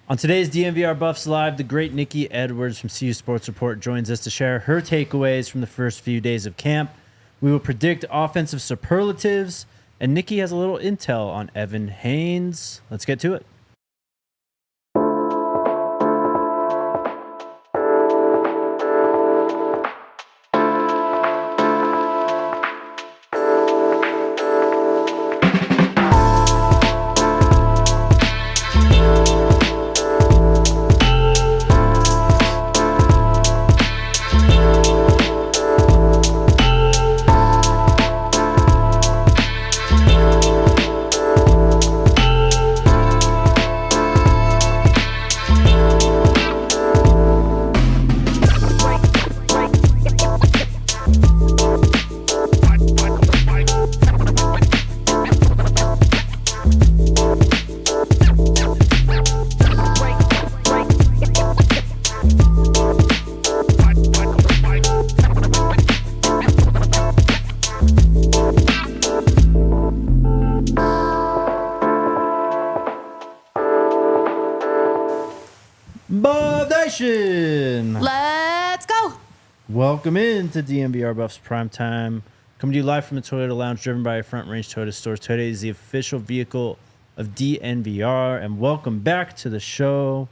On today's DNVR Buffs Live, the great Nikki Edwards from CU Sports Report joins us to share her takeaways from the first few days of camp. We will predict offensive superlatives, and Nikki has a little intel on Evan Haynes. Let's get to it. Let's go. Welcome in to DNVR Buffs Primetime. Coming to you live from the Toyota Lounge, driven by Front Range Toyota Stores. Toyota is the official vehicle of DNVR. And welcome back to the show,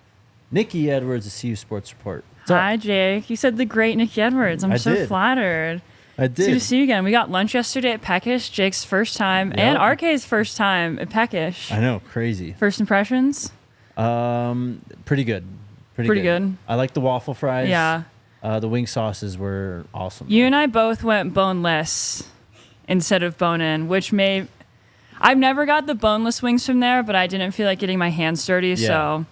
Nikki Edwards of CU Sports Report. Hi, Jake. You said the great Nikki Edwards. I'm so flattered. I did. It's good to see you again. We got lunch yesterday at Peckish. Jake's first time and RK's first time at Peckish. I know, crazy. First impressions? Pretty good. Pretty good. I like the waffle fries. Yeah. The wing sauces were awesome. You and I both went boneless instead of bone-in, which I've never got the boneless wings from there, but I didn't feel like getting my hands dirty, so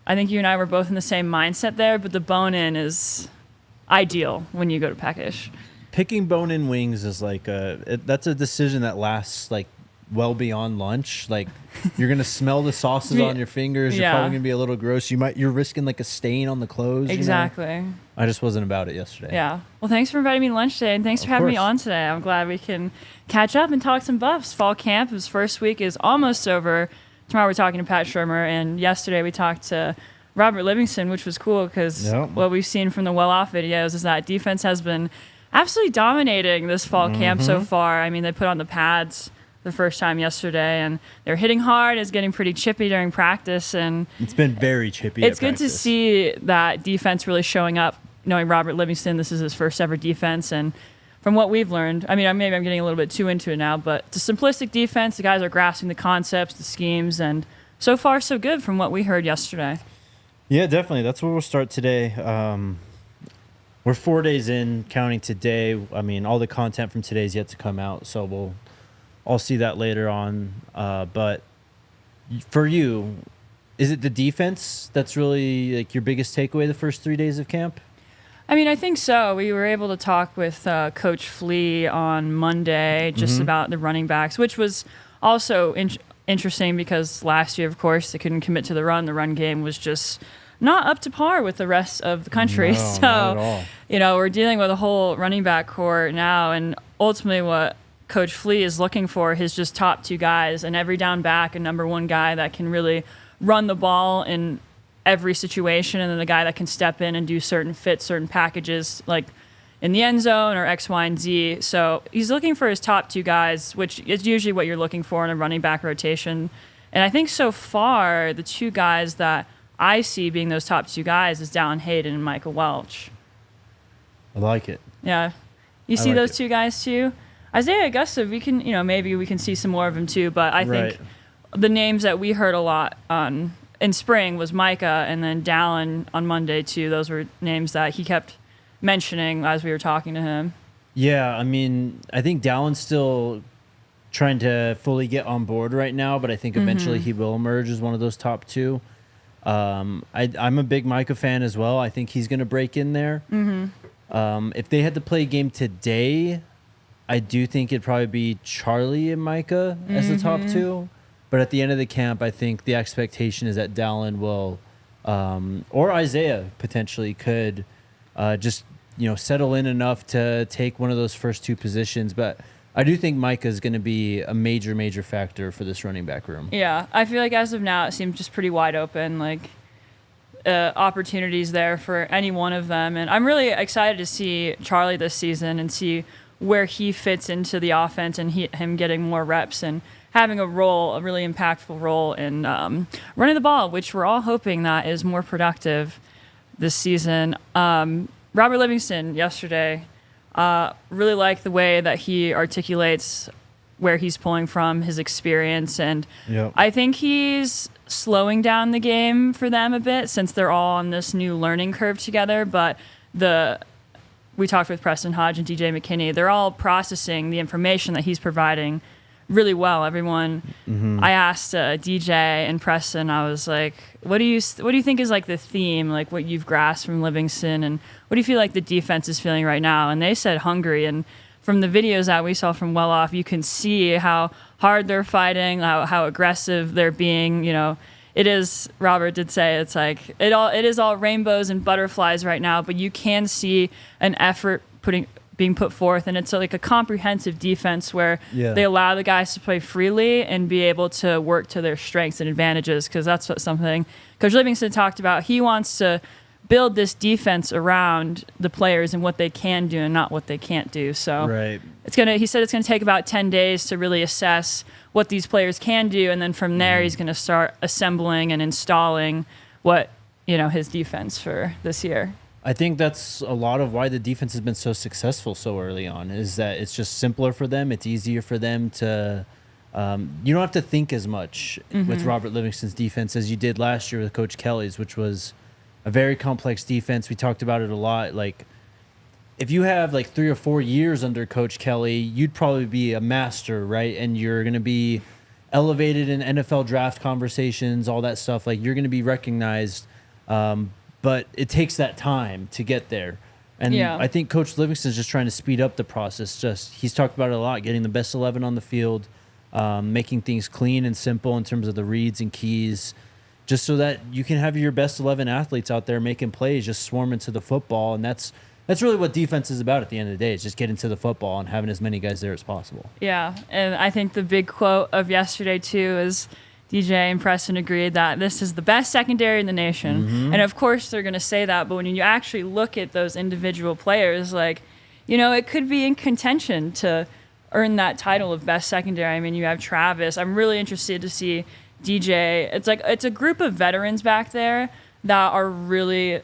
I think you and I were both in the same mindset there, but the bone-in is ideal when you go to Peckish. Picking bone-in wings is like that's a decision that lasts like well beyond lunch. Like you're gonna smell the sauces on your fingers. You're probably gonna be a little gross. You're risking like a stain on the clothes. Exactly. You know? I just wasn't about it yesterday. Yeah. Well, thanks for inviting me to lunch today, and thanks for having me on today. I'm glad we can catch up and talk some Buffs. Fall camp, his first week is almost over. Tomorrow we're talking to Pat Schirmer, and yesterday we talked to Robert Livingston, which was cool because what we've seen from the well-off videos is that defense has been absolutely dominating this fall camp so far. I mean, they put on the pads the first time yesterday, and they're hitting hard. It's getting pretty chippy during practice, and it's been very chippy. It's good to see that defense really showing up. Knowing Robert Livingston, this is his first ever defense, and from what we've learned, I mean, maybe I'm getting a little bit too into it now, but it's a simplistic defense. The guys are grasping the concepts, the schemes, and so far so good from what we heard yesterday. Yeah, definitely. That's where we'll start today. We're 4 days in, counting today. I mean, all the content from today is yet to come out, so I'll see that later on. But for you, is it the defense that's really like your biggest takeaway the first 3 days of camp? I mean, I think so. We were able to talk with Coach Flea on Monday just about the running backs, which was also interesting because last year, of course, they couldn't commit to the run. The run game was just not up to par with the rest of the country. No, so, not at all. We're dealing with a whole running back core now, and ultimately what Coach Flea is looking for is just top two guys, and every down back, a number one guy that can really run the ball in every situation, and then the guy that can step in and do certain fits, certain packages, like in the end zone or X, Y, and Z. So he's looking for his top two guys, which is usually what you're looking for in a running back rotation. And I think so far, the two guys that I see being those top two guys is Dallin Hayden and Micah Welch. I like it. Yeah. You see those two guys too? Isaiah Augusta, we can, maybe we can see some more of him too, but I think the names that we heard a lot in spring was Micah and then Dallin on Monday too. Those were names that he kept mentioning as we were talking to him. Yeah, I mean, I think Dallin's still trying to fully get on board right now, but I think eventually he will emerge as one of those top two. I'm a big Micah fan as well. I think he's going to break in there. If they had to play a game today, I do think it'd probably be Charlie and Micah as the top two. But at the end of the camp, I think the expectation is that Dallin will, or Isaiah potentially could just, settle in enough to take one of those first two positions. But I do think Micah is going to be a major, major factor for this running back room. Yeah, I feel like as of now, it seems just pretty wide open. Like, opportunities there for any one of them. And I'm really excited to see Charlie this season and see where he fits into the offense and him getting more reps and having a really impactful role in running the ball, which we're all hoping that is more productive this season. Robert Livingston yesterday, really liked the way that he articulates where he's pulling from, his experience. And I think he's slowing down the game for them a bit since they're all on this new learning curve together. But we talked with Preston Hodge and DJ McKinney. They're all processing the information that he's providing really well. Everyone, I asked DJ and Preston, I was like, what do you think is like the theme, like what you've grasped from Livingston, and what do you feel like the defense is feeling right now? And they said hungry. And from the videos that we saw from Well Off, you can see how hard they're fighting, how aggressive they're being. You know, it is, Robert did say, it's like it is all rainbows and butterflies right now, but you can see an effort being put forth, and it's like a comprehensive defense where they allow the guys to play freely and be able to work to their strengths and advantages, because that's something Coach Livingston talked about. He wants to build this defense around the players and what they can do and not what they can't do. So he said it's gonna take about 10 days to really assess what these players can do, and then from there he's gonna start assembling and installing what his defense for this year. I think that's a lot of why the defense has been so successful so early on, is that it's just simpler for them. It's easier for them to you don't have to think as much with Robert Livingston's defense as you did last year with Coach Kelly's, which was a very complex defense. We talked about it a lot. Like, if you have like 3 or 4 years under Coach Kelly, you'd probably be a master, right? And you're going to be elevated in NFL draft conversations, all that stuff. Like, you're going to be recognized. But it takes that time to get there. And I think Coach Livingston's just trying to speed up the process. He's talked about it a lot, getting the best 11 on the field, making things clean and simple in terms of the reads and keys, just so that you can have your best 11 athletes out there making plays, just swarming to the football. And that's really what defense is about at the end of the day. It's just getting to the football and having as many guys there as possible. Yeah, and I think the big quote of yesterday, too, is DJ and Preston agreed that this is the best secondary in the nation. And, of course, they're going to say that. But when you actually look at those individual players, like, it could be in contention to earn that title of best secondary. I mean, you have Travis. I'm really interested to see DJ. It's a group of veterans back there that are really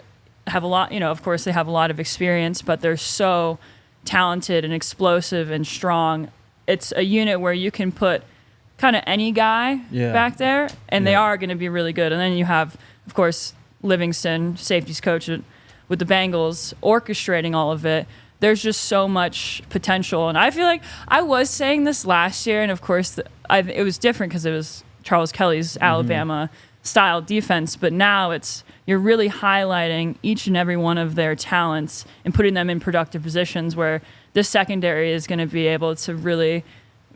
have a lot, of course they have a lot of experience, but they're so talented and explosive and strong. It's a unit where you can put kind of any guy back there, and they are going to be really good. And then you have, of course, Livingston, safeties coach with the Bengals, orchestrating all of it. There's just so much potential. And I feel like I was saying this last year, and of course it was different because it was Charles Kelly's Alabama-style defense. But now you're really highlighting each and every one of their talents and putting them in productive positions where this secondary is going to be able to really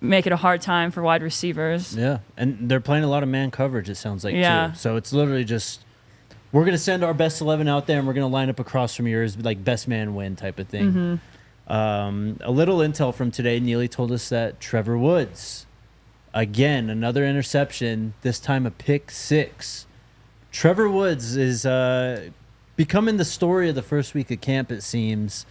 make it a hard time for wide receivers. Yeah, and they're playing a lot of man coverage, it sounds like, too. So it's literally just, we're going to send our best 11 out there, and we're going to line up across from yours, like best man win type of thing. A little intel from today, Neely told us that Trevor Woods, again, another interception, this time a pick 6. Trevor Woods is becoming the story of the first week of camp, it seems.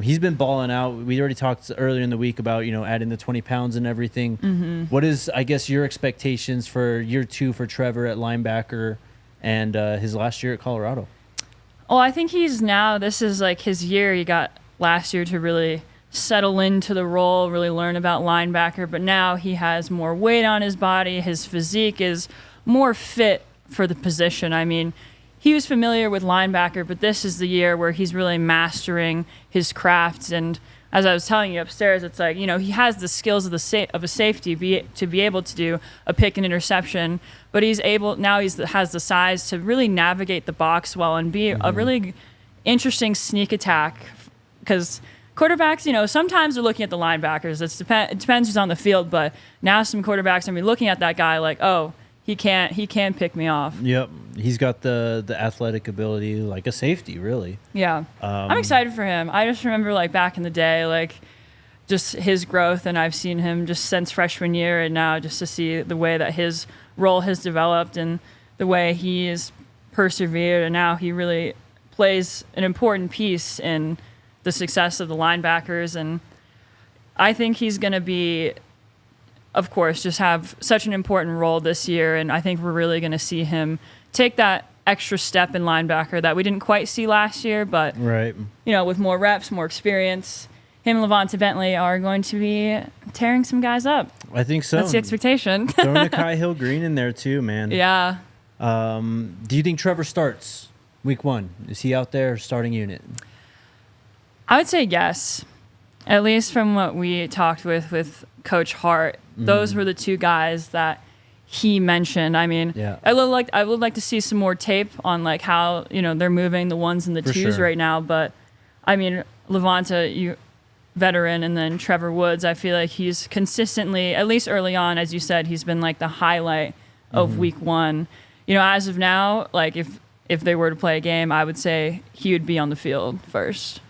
He's been balling out. We already talked earlier in the week about, adding the 20 pounds and everything. What is, I guess, your expectations for year 2 for Trevor at linebacker and his last year at Colorado? Well, I think this is like his year. He got last year to really settle into the role, really learn about linebacker, but now he has more weight on his body. His physique is more fit for the position. I mean, he was familiar with linebacker, but this is the year where he's really mastering his craft. And as I was telling you upstairs, it's like, he has the skills of a safety to be able to do a pick and interception, but he has the size to really navigate the box well and be a really interesting sneak attack. Because quarterbacks, sometimes they're looking at the linebackers. It depends who's on the field, but now some quarterbacks are looking at that guy like, oh, he can pick me off. Yep. He's got the athletic ability like a safety, really. Yeah. I'm excited for him. I just remember back in the day, just his growth, and I've seen him just since freshman year, and now just to see the way that his role has developed and the way he is persevered, and now he really plays an important piece in the success of the linebackers. And I think he's going to be, of course, just have such an important role this year. And I think we're really going to see him take that extra step in linebacker that we didn't quite see last year. But, right, with more reps, more experience, him and Levante Bentley are going to be tearing some guys up. I think so. That's the expectation. Throwing a Kai Hill Green in there too, man. Yeah. Do you think Trevor starts week 1? Is he out there starting unit? I would say yes. At least from what we talked with Coach Hart, those were the two guys that he mentioned. I mean, I would like to see some more tape on like how they're moving the ones and the twos right now. But I mean, Levante, veteran, and then Trevor Woods, I feel like he's consistently, at least early on, as you said, he's been like the highlight of week 1. As of now, like if they were to play a game, I would say he would be on the field first.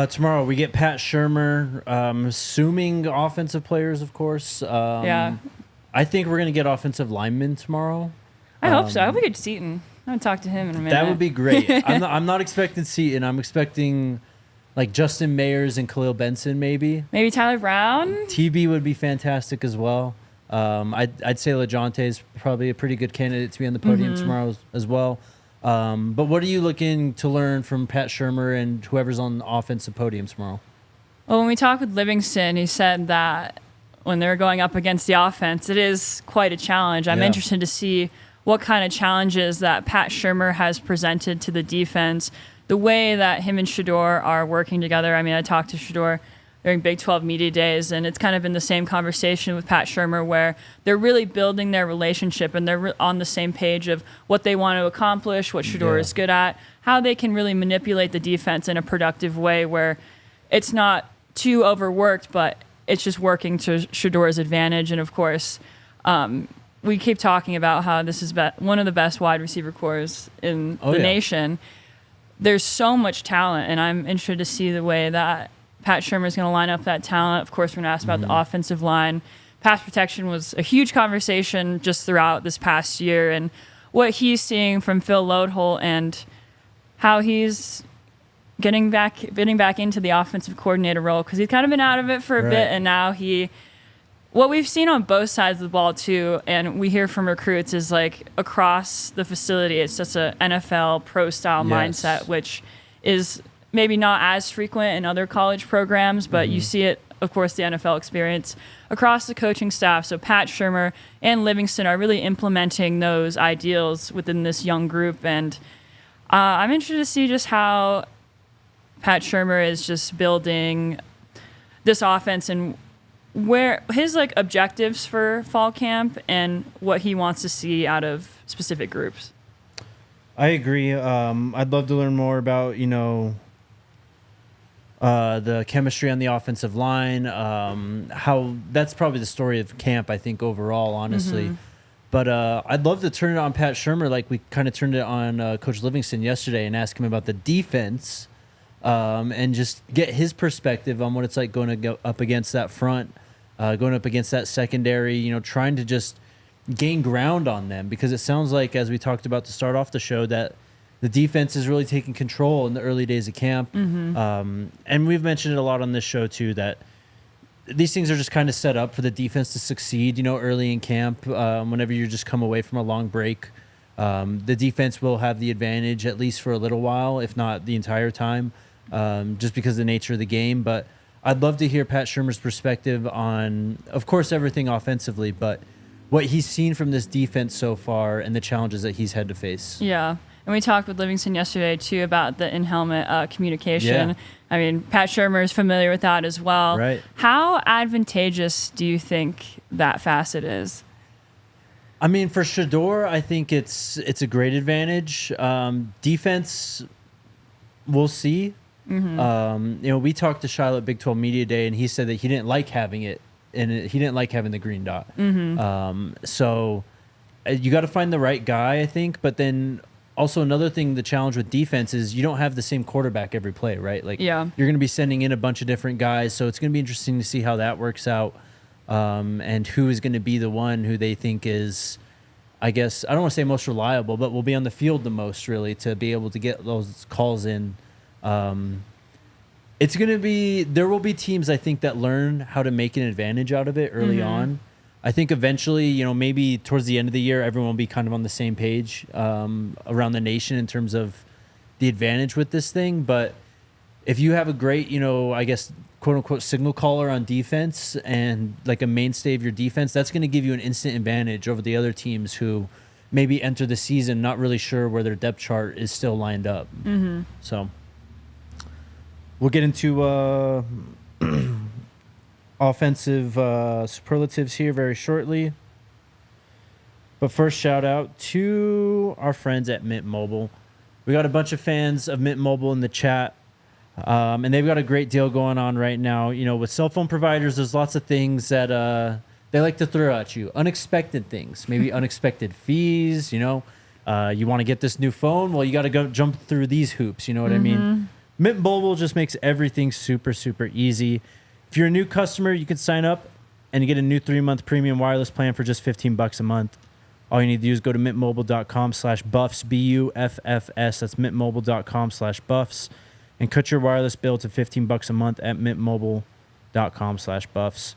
Tomorrow we get Pat Shurmur, assuming offensive players, of course. I think we're going to get offensive linemen tomorrow. I hope so. I hope we get Seaton. I'm going to talk to him in a minute. That would be great. I'm not expecting Seaton. I'm expecting like Justin Mayers and Khalil Benson, maybe. Maybe Tyler Brown. TB would be fantastic as well. I'd say LaJonte is probably a pretty good candidate to be on the podium tomorrow as well. But what are you looking to learn from Pat Shurmur and whoever's on the offensive podium tomorrow? Well, when we talked with Livingston, he said that when they're going up against the offense, it is quite a challenge. I'm interested to see what kind of challenges that Pat Shurmur has presented to the defense, the way that him and Shedeur are working together. I mean, I talked to Shedeur during Big 12 Media Days, and it's kind of been the same conversation with Pat Shurmur where they're really building their relationship and they're on the same page of what they want to accomplish, what Shedeur is good at, how they can really manipulate the defense in a productive way where it's not too overworked, but it's just working to Shedeur's advantage. And, of course, we keep talking about how this is one of the best wide receiver corps in the nation. There's so much talent, and I'm interested to see the way that Pat Shurmur is going to line up that talent. Of course, we're going to ask about the offensive line. Pass protection was a huge conversation just throughout this past year, and what he's seeing from Phil Loadholt and how he's getting back into the offensive coordinator role, because he's kind of been out of it for a bit, and now what we've seen on both sides of the ball too, and we hear from recruits, is like across the facility, it's just an NFL pro style mindset, which is maybe not as frequent in other college programs, but you see it, of course, the NFL experience across the coaching staff. So Pat Shurmur and Livingston are really implementing those ideals within this young group. And I'm interested to see just how Pat Shurmur is just building this offense and where his like objectives for fall camp and what he wants to see out of specific groups. I agree. I'd love to learn more about, the chemistry on the offensive line, how that's probably the story of camp, I think, overall, honestly. But I'd love to turn it on Pat Shurmur like we kind of turned it on Coach Livingston yesterday and ask him about the defense and just get his perspective on what it's like going to go up against that front, going up against that secondary, trying to just gain ground on them, because it sounds like, as we talked about to start off the show, that the defense is really taking control in the early days of camp. And we've mentioned it a lot on this show, too, that these things are just kind of set up for the defense to succeed, early in camp. Whenever you just come away from a long break, the defense will have the advantage, at least for a little while, if not the entire time, just because of the nature of the game. But I'd love to hear Pat Shurmur's perspective on, of course, everything offensively, but what he's seen from this defense so far and the challenges that he's had to face. Yeah. And we talked with Livingston yesterday, too, about the in-helmet communication. Yeah. I mean, Pat Shurmur is familiar with that as well. Right. How advantageous do you think that facet is? I mean, for Shedeur, I think it's a great advantage. Defense, we'll see. We talked to Shiloh at Big 12 Media Day, and he said that he didn't like having it, and he didn't like having the green dot. So you got to find the right guy, I think. But then also another thing, the challenge with defense is you don't have the same quarterback every play, right? Like, you're going to be sending in a bunch of different guys, so it's going to be interesting to see how that works out, and who is going to be the one who they think is, I guess, I don't want to say most reliable, but will be on the field the most, really, to be able to get those calls in. It's going to be, there will be teams, I think, that learn how to make an advantage out of it early on. I think eventually, you know, maybe towards the end of the year, everyone will be kind of on the same page around the nation in terms of the advantage with this thing. But if you have a great, you know, I guess, quote unquote, signal caller on defense and like a mainstay of your defense, that's going to give you an instant advantage over the other teams who maybe enter the season not really sure where their depth chart is still lined up. So we'll get into offensive superlatives here very shortly. But first, shout out to our friends at Mint Mobile. We got a bunch of fans of Mint Mobile in the chat, and they've got a great deal going on right now. You know, with cell phone providers, there's lots of things that they like to throw at you. Unexpected things, maybe unexpected fees, you know. You want to get this new phone? Well, you got to go jump through these hoops, you know what I mean? Mint Mobile just makes everything super, super easy. If you're a new customer, you can sign up and you get a new 3-month premium wireless plan for just $15 a month. All you need to do is go to mintmobile.com/buffs, BUFFS. That's mintmobile.com/buffs, and cut your wireless bill to $15 a month at mintmobile.com/buffs.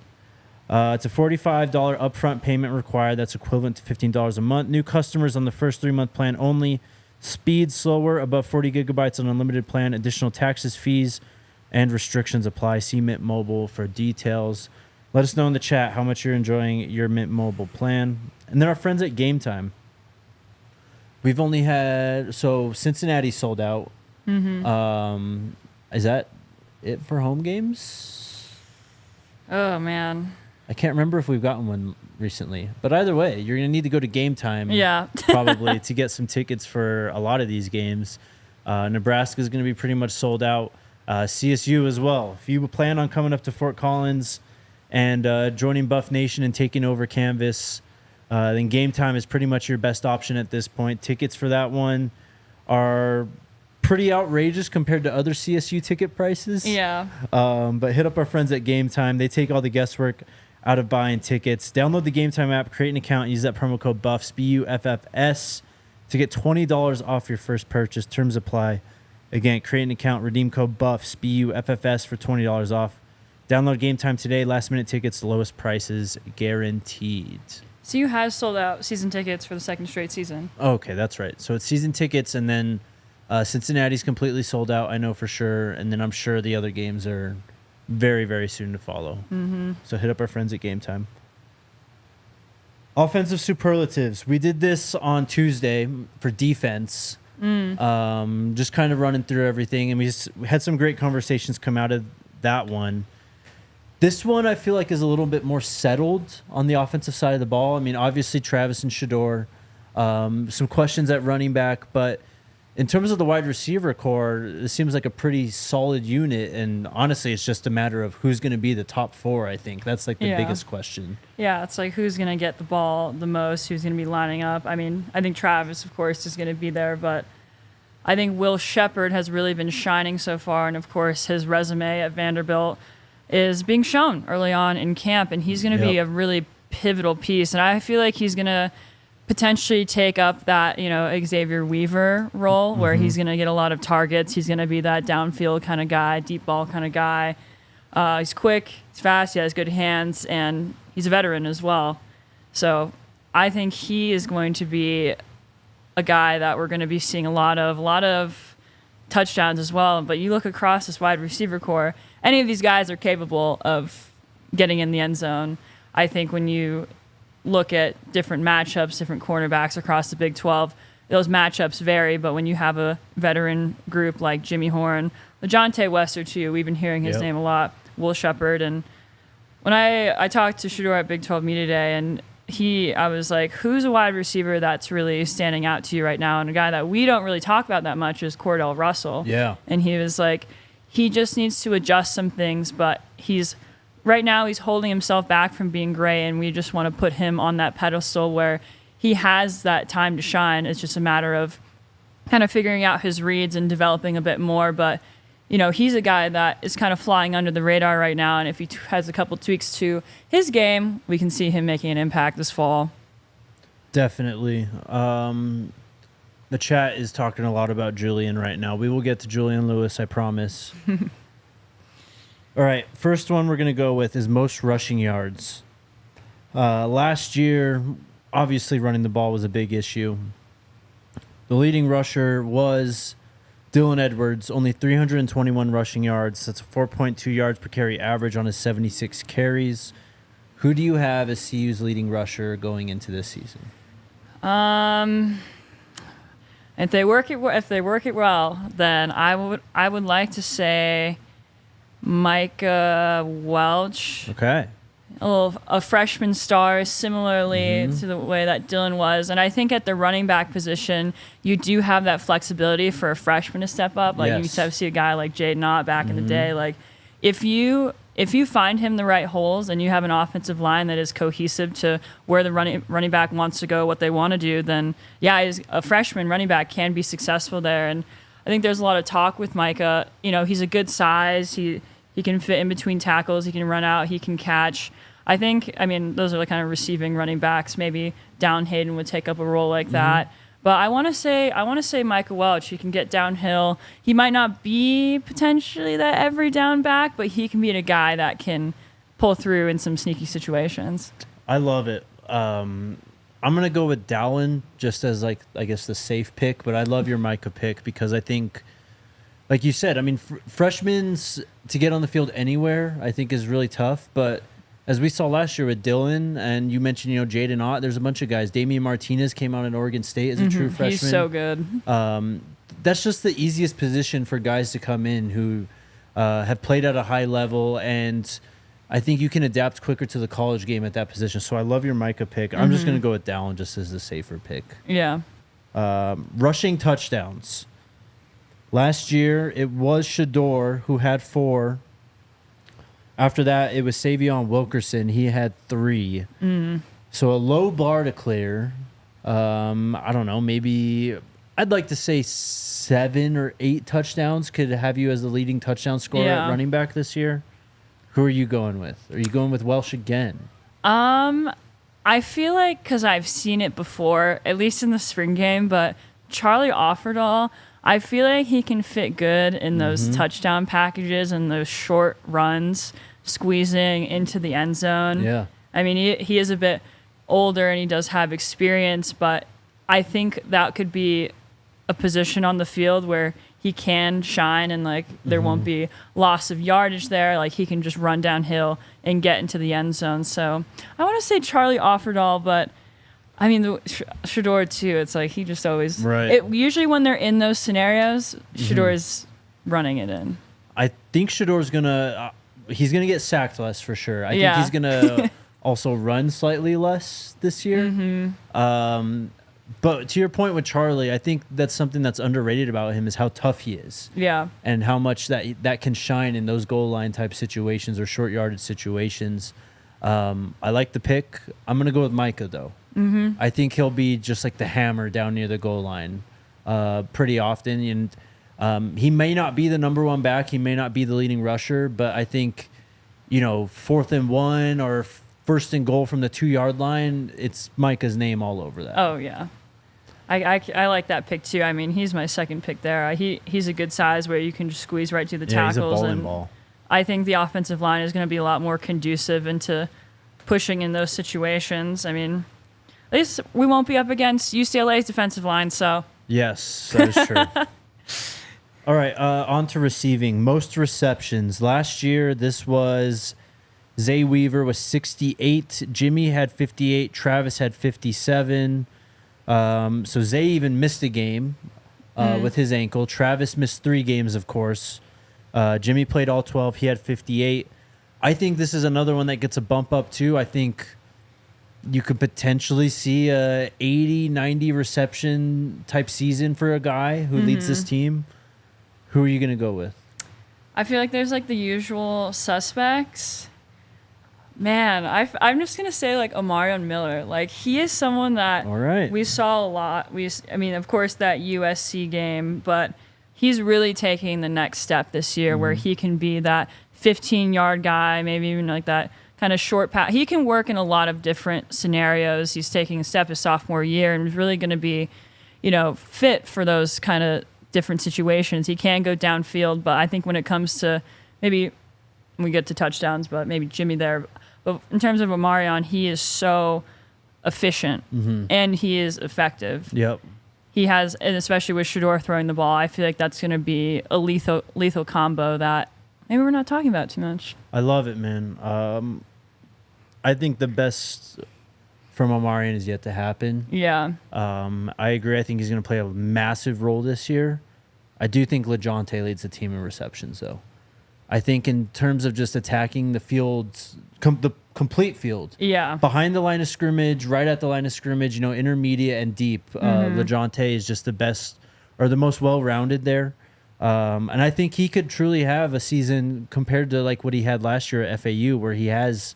It's a $45 upfront payment required. That's equivalent to $15 a month. New customers on the first 3-month plan only. Speed slower, above 40 gigabytes on unlimited plan. Additional taxes, fees, and restrictions apply. See Mint Mobile for details. Let us know in the chat how much you're enjoying your Mint Mobile plan. And then our friends at Game Time. We've only had, so Cincinnati sold out. Is that it for home games? Oh, man. I can't remember if we've gotten one recently. But either way, you're going to need to go to Game Time probably to get some tickets for a lot of these games. Nebraska is going to be pretty much sold out. CSU as well. If you plan on coming up to Fort Collins and joining Buff Nation and taking over Canvas, then Game Time is pretty much your best option at this point. Tickets for that one are pretty outrageous compared to other CSU ticket prices. Yeah. But hit up our friends at Game Time. They take all the guesswork out of buying tickets. Download the Game Time app, create an account, and use that promo code BUFFS, BUFFS, to get $20 off your first purchase. Terms apply. Again, create an account, redeem code BUFFS, BUFFS, for $20 off. Download Game Time today. Last-minute tickets, lowest prices guaranteed. CU has sold out season tickets for the second straight season. Okay, that's right. So it's season tickets, and then Cincinnati's completely sold out, I know for sure. And then I'm sure the other games are very, very soon to follow. So hit up our friends at Game Time. Offensive superlatives. We did this on Tuesday for defense. Just kind of running through everything. And we had some great conversations come out of that one. This one I feel like is a little bit more settled on the offensive side of the ball. I mean, obviously Travis and Shador, some questions at running back, but in terms of the wide receiver core, it seems like a pretty solid unit. And honestly, it's just a matter of who's going to be the top 4, I think. That's like the biggest question. Yeah, it's like who's going to get the ball the most, who's going to be lining up. I mean, I think Travis, of course, is going to be there, but I think Will Shepherd has really been shining so far. And of course, his resume at Vanderbilt is being shown early on in camp, and he's going to be a really pivotal piece. And I feel like he's going to potentially take up that, you know, Xavier Weaver role where he's going to get a lot of targets. He's going to be that downfield kind of guy, deep ball kind of guy. He's quick, he's fast, he has good hands, and he's a veteran as well. So I think he is going to be a guy that we're going to be seeing a lot of touchdowns as well. But you look across this wide receiver core, any of these guys are capable of getting in the end zone. I think when you look at different matchups, different cornerbacks across the Big 12, those matchups vary, but when you have a veteran group like Jimmy Horn, LeJontay Wester too, we've been hearing his name a lot, Will Shepherd, and when I talked to Shador at Big 12 Media Day, and I was like, who's a wide receiver that's really standing out to you right now? And a guy that we don't really talk about that much is Cordell Russell. Yeah. And he was like, he just needs to adjust some things, but right now he's holding himself back from being great, and we just want to put him on that pedestal where he has that time to shine. It's just a matter of kind of figuring out his reads and developing a bit more. But, you know, he's a guy that is kind of flying under the radar right now, and if he has a couple tweaks to his game, we can see him making an impact this fall. Definitely. The chat is talking a lot about Julian right now. We will get to Julian Lewis, I promise. All right, first one we're going to go with is most rushing yards. Last year, obviously running the ball was a big issue. The leading rusher was Dylan Edwards, only 321 rushing yards. That's a 4.2 yards per carry average on his 76 carries. Who do you have as CU's leading rusher going into this season? If they work it well, then I would like to say Micah Welch. Okay. A freshman star, similarly to the way that Dylan was. And I think at the running back position, you do have that flexibility for a freshman to step up. Like, you see a guy like Jaden Ott back in the day. Like, if you find him the right holes and you have an offensive line that is cohesive to where the running back wants to go, what they want to do, then, yeah, a freshman running back can be successful there. And I think there's a lot of talk with Micah. You know, he's a good size. He can fit in between tackles. He can run out. He can catch. I mean, those are the kind of receiving running backs. Maybe Down Hayden would take up a role like that. But I want to say Micah Welch. He can get downhill. He might not be potentially that every down back, but he can be a guy that can pull through in some sneaky situations. I love it. I'm gonna go with Dallin just as, like, I guess the safe pick, but I love your Micah pick because I think, like you said, I mean, freshmen to get on the field anywhere I think is really tough, but as we saw last year with Dylan, and you mentioned, Jaden Ott, there's a bunch of guys. Damian Martinez came out in Oregon State as a true freshman. He's so good. That's just the easiest position for guys to come in who have played at a high level, and I think you can adapt quicker to the college game at that position. So I love your Micah pick. I'm just going to go with Dallin just as the safer pick. Yeah. Rushing touchdowns. Last year, it was Shador who had 4. After that, it was Savion Wilkerson. He had 3. So a low bar to clear. I don't know, maybe I'd like to say 7 or 8 touchdowns could have you as the leading touchdown scorer at running back this year. Who are you going with? Are you going with Welsh again? I feel like, because I've seen it before, at least in the spring game, but Charlie Offerdahl, I feel like he can fit good in those touchdown packages and those short runs, squeezing into the end zone. Yeah. I mean, he is a bit older and he does have experience, but I think that could be a position on the field where he can shine and, like, there won't be loss of yardage there. Like, he can just run downhill and get into the end zone. So I want to say Charlie Offerdahl, but I mean, the Shador too. It's like he just always usually when they're in those scenarios, Shador is running it in. I think Shador's gonna he's gonna get sacked less for sure. I think he's gonna also run slightly less this year. But to your point with Charlie, I think that's something that's underrated about him is how tough he is. Yeah, and how much that can shine in those goal line type situations or short yardage situations. I like the pick. I'm gonna go with Micah though. I think he'll be just like the hammer down near the goal line pretty often. And he may not be the number 1 back. He may not be the leading rusher. But I think, 4th and 1 or 1st and goal from the 2-yard line, it's Micah's name all over that. Oh, yeah. I like that pick, too. I mean, he's my second pick there. He's a good size where you can just squeeze right through the tackles. He's a ball. I think the offensive line is going to be a lot more conducive into pushing in those situations. I mean, at least we won't be up against UCLA's defensive line, so. Yes, that is true. All right, on to receiving. Most receptions. Last year, this was Zay Weaver with 68. Jimmy had 58. Travis had 57. So Zay even missed a game with his ankle. Travis missed 3 games, of course. Jimmy played all 12. He had 58. I think this is another one that gets a bump up, too. I think you could potentially see a 80, 90 reception type season for a guy who leads this team. Who are you going to go with? I feel like there's like the usual suspects. Man, I'm just going to say like Omarion Miller. Like, he is someone that we saw a lot. I mean, of course, that USC game, but he's really taking the next step this year where he can be that 15-yard guy, maybe even like that kind of short pass. He can work in a lot of different scenarios. He's taking a step his sophomore year and is really going to be, fit for those kind of different situations. He can go downfield, but I think when it comes to maybe we get to touchdowns, but maybe Jimmy there. But in terms of Omarion, he is so efficient and he is effective. Yep. He has, and especially with Shedeur throwing the ball, I feel like that's going to be a lethal combo that maybe we're not talking about too much. I love it, man. I think the best from Omarion is yet to happen. Yeah. I agree. I think he's going to play a massive role this year. I do think LeJohntay leads the team in receptions, though. I think in terms of just attacking the field, the complete field. Yeah. Behind the line of scrimmage, right at the line of scrimmage, intermediate and deep. LeJohntay is just the best or the most well-rounded there. And I think he could truly have a season compared to like what he had last year at FAU, where he has,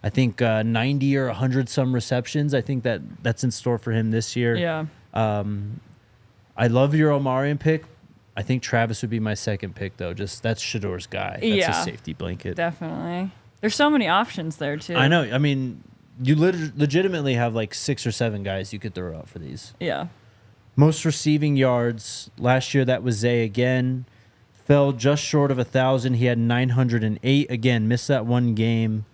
I think, 90 or 100 some receptions. I think that's in store for him this year. Yeah. I love your Omarion pick. I think Travis would be my second pick, though. Just that's Shedeur's guy. That's his safety blanket. Definitely. There's so many options there, too. I know. I mean, you legitimately have like 6 or 7 guys you could throw out for these. Yeah. Most receiving yards. Last year, that was Zay again. Fell just short of 1,000. He had 908. Again, missed that one game.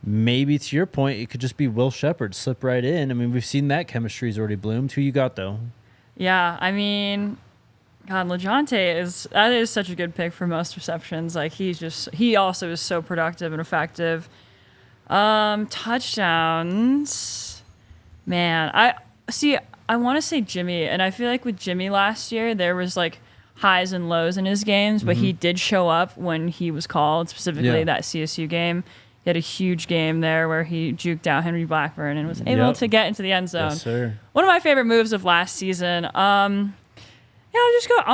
Maybe to your point, it could just be Will Sheppard. Slip right in. I mean, we've seen that chemistry's already bloomed. Who you got, though? Yeah, I mean, God, LeJohntay is such a good pick for most receptions. Like he also is so productive and effective. Touchdowns, man. I want to say Jimmy, and I feel like with Jimmy last year there was like highs and lows in his games, but he did show up when he was called. Specifically that CSU game, he had a huge game there where he juked out Henry Blackburn and was able to get into the end zone. Yes, sir. One of my favorite moves of last season. I'll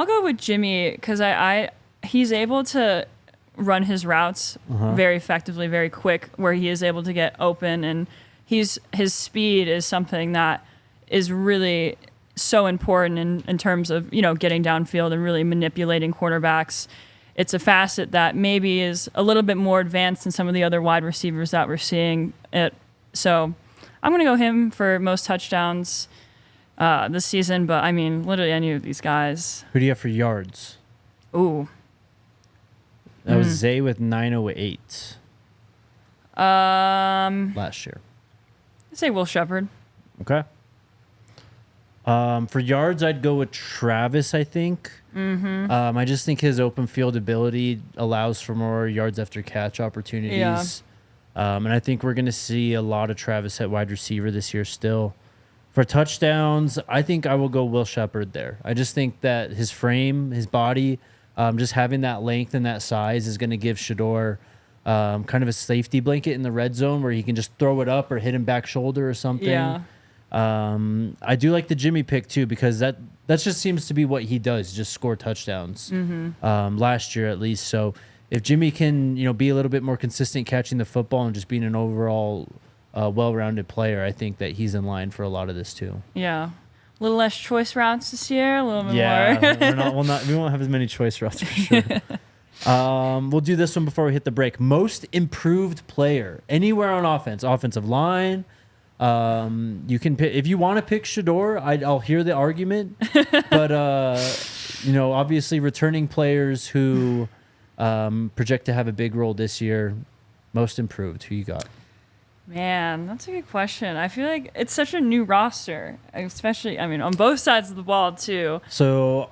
go with Jimmy because he's able to run his routes very effectively, very quick, where he is able to get open, and his speed is something that is really so important in terms of getting downfield and really manipulating quarterbacks. It's a facet that maybe is a little bit more advanced than some of the other wide receivers that we're seeing. So I'm going to go him for most touchdowns this season, but I mean, literally any of these guys. Who do you have for yards? Ooh. That was Zay with 908. Last year. I'd say Will Sheppard. Okay. For yards, I'd go with Travis, I think. I just think his open field ability allows for more yards after catch opportunities. Yeah. And I think we're going to see a lot of Travis at wide receiver this year still. For touchdowns, I think I will go Will Sheppard there. I just think that his frame, his body, just having that length and that size is going to give Shedeur kind of a safety blanket in the red zone where he can just throw it up or hit him back shoulder or something. Yeah. I do like the Jimmy pick too because that just seems to be what he does, just score touchdowns. Last year at least. So if Jimmy can be a little bit more consistent catching the football and just being an overall well-rounded player, I think that he's in line for a lot of this too. Yeah, a little less choice routes this year, a little bit more. We won't have as many choice routes for sure. We'll do this one before we hit the break. Most improved player anywhere on offense, offensive line. You can pick, if you want to pick Shedeur, I'll hear the argument, but obviously returning players who project to have a big role this year. Most improved. Who you got? Man, that's a good question. I feel like it's such a new roster, especially, on both sides of the ball, too. So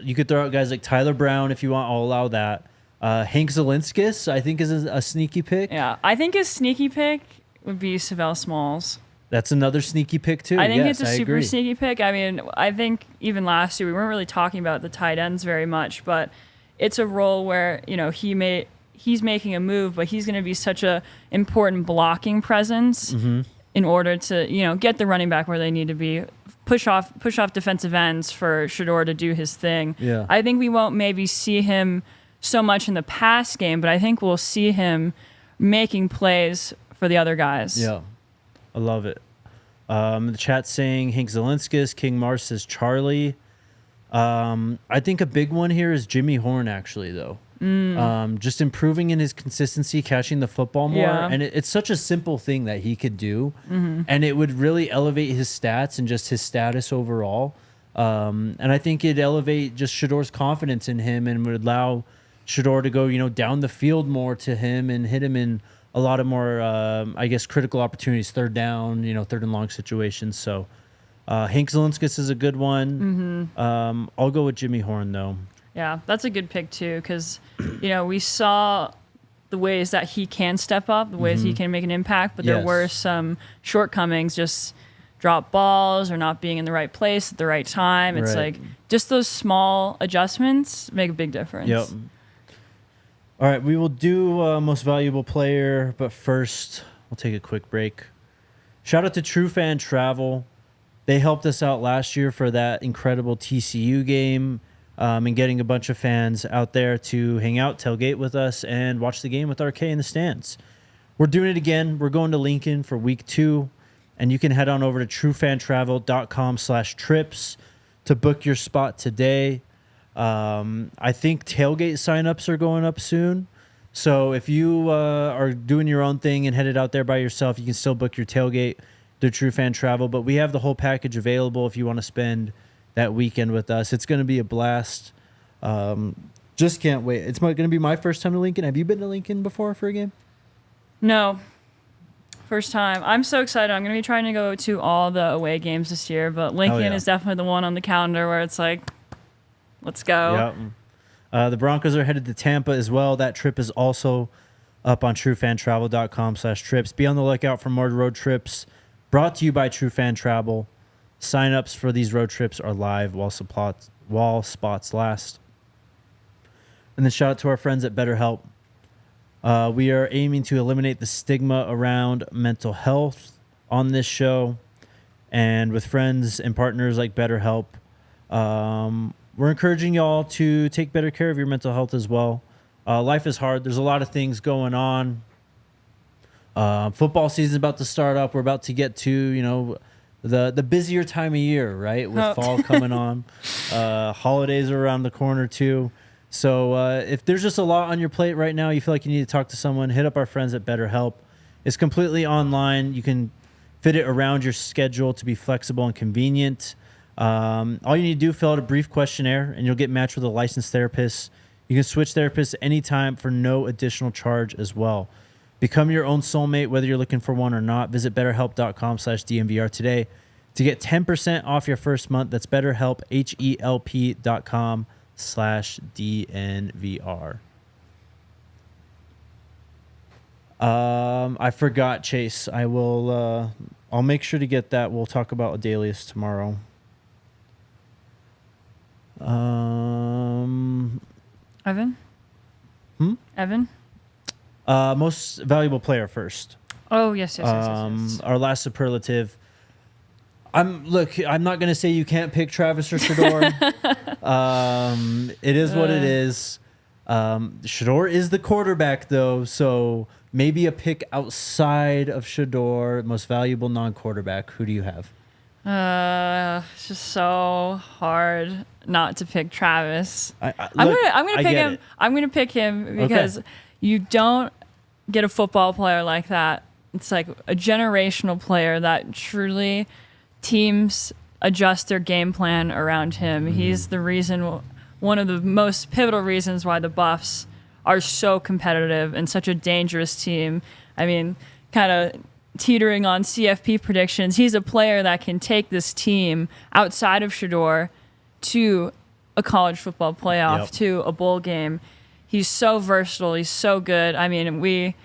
you could throw out guys like Tyler Brown if you want. I'll allow that. Hank Zielinskis, I think, is a sneaky pick. Yeah, I think his sneaky pick would be Savell Smalls. That's another sneaky pick, too. I think it's a super sneaky pick. I think even last year we weren't really talking about the tight ends very much, but it's a role where, he's making a move, but he's going to be such a important blocking presence in order to, get the running back where they need to be, push off defensive ends for Shedeur to do his thing. Yeah. I think we won't maybe see him so much in the pass game, but I think we'll see him making plays for the other guys. Yeah, I love it. The chat's saying Hank Zielinskis, King Mars says Charlie. I think a big one here is Jimmy Horn, actually, though. Just improving in his consistency, catching the football more. Yeah. And it's such a simple thing that he could do. And it would really elevate his stats and just his status overall. And I think it'd elevate just Shador's confidence in him and would allow Shador to go, down the field more to him and hit him in a lot of more, critical opportunities, third down, third and long situations. So Hank Zielinskis is a good one. I'll go with Jimmy Horn, though. Yeah, that's a good pick, too, because, we saw the ways that he can step up, the ways he can make an impact, but there were some shortcomings, just drop balls or not being in the right place at the right time. It's like just those small adjustments make a big difference. Yep. All right, we will do most valuable player, but first we'll take a quick break. Shout out to True Fan Travel. They helped us out last year for that incredible TCU game and getting a bunch of fans out there to hang out, tailgate with us, and watch the game with RK in the stands. We're doing it again. We're going to Lincoln for week 2, and you can head on over to truefantravel.com/trips to book your spot today. I think tailgate signups are going up soon. So if you are doing your own thing and headed out there by yourself, you can still book your tailgate through True Fan Travel. But we have the whole package available if you want to spend that weekend with us. It's going to be a blast. Just can't wait. It's going to be my first time to Lincoln. Have you been to Lincoln before for a game? No. First time. I'm so excited. I'm going to be trying to go to all the away games this year, but Lincoln is definitely the one on the calendar where it's like, let's go. Yep. The Broncos are headed to Tampa as well. That trip is also up on truefantravel.com/trips. Be on the lookout for more road trips brought to you by True Fan Travel. Signups for these road trips are live while spots last. And then shout out to our friends at BetterHelp. We are aiming to eliminate the stigma around mental health on this show. And with friends and partners like BetterHelp, we're encouraging y'all to take better care of your mental health as well. Life is hard. There's a lot of things going on. Football season's about to start up. We're about to get to, the busier time of year, right? With fall coming on. Holidays are around the corner too. So if there's just a lot on your plate right now, you feel like you need to talk to someone, hit up our friends at BetterHelp. It's completely online. You can fit it around your schedule to be flexible and convenient. All you need to do, fill out a brief questionnaire, and you'll get matched with a licensed therapist. You can switch therapists anytime for no additional charge as well. Become your own soulmate, whether you're looking for one or not. Visit betterhelp.com/DNVR today to get 10% off your first month. That's BetterHelp, HELP.com/DNVR. I forgot, Chase. I'll make sure to get that. We'll talk about Adalius tomorrow. Evan? Evan? Most valuable player first. Oh, yes. Our last superlative. I'm not going to say you can't pick Travis or Shador. It is what it is. Shador is the quarterback, though, so maybe a pick outside of Shador, most valuable non-quarterback. Who do you have? It's just so hard not to pick Travis. I'm gonna pick him. I'm gonna pick him because you don't get a football player like that. It's like a generational player that truly teams adjust their game plan around him. He's the reason, one of the most pivotal reasons why the Buffs are so competitive and such a dangerous team. I mean, kind of teetering on CFP predictions. He's a player that can take this team outside of Shador to a college football playoff, to a bowl game. He's so versatile. He's so good. I mean, we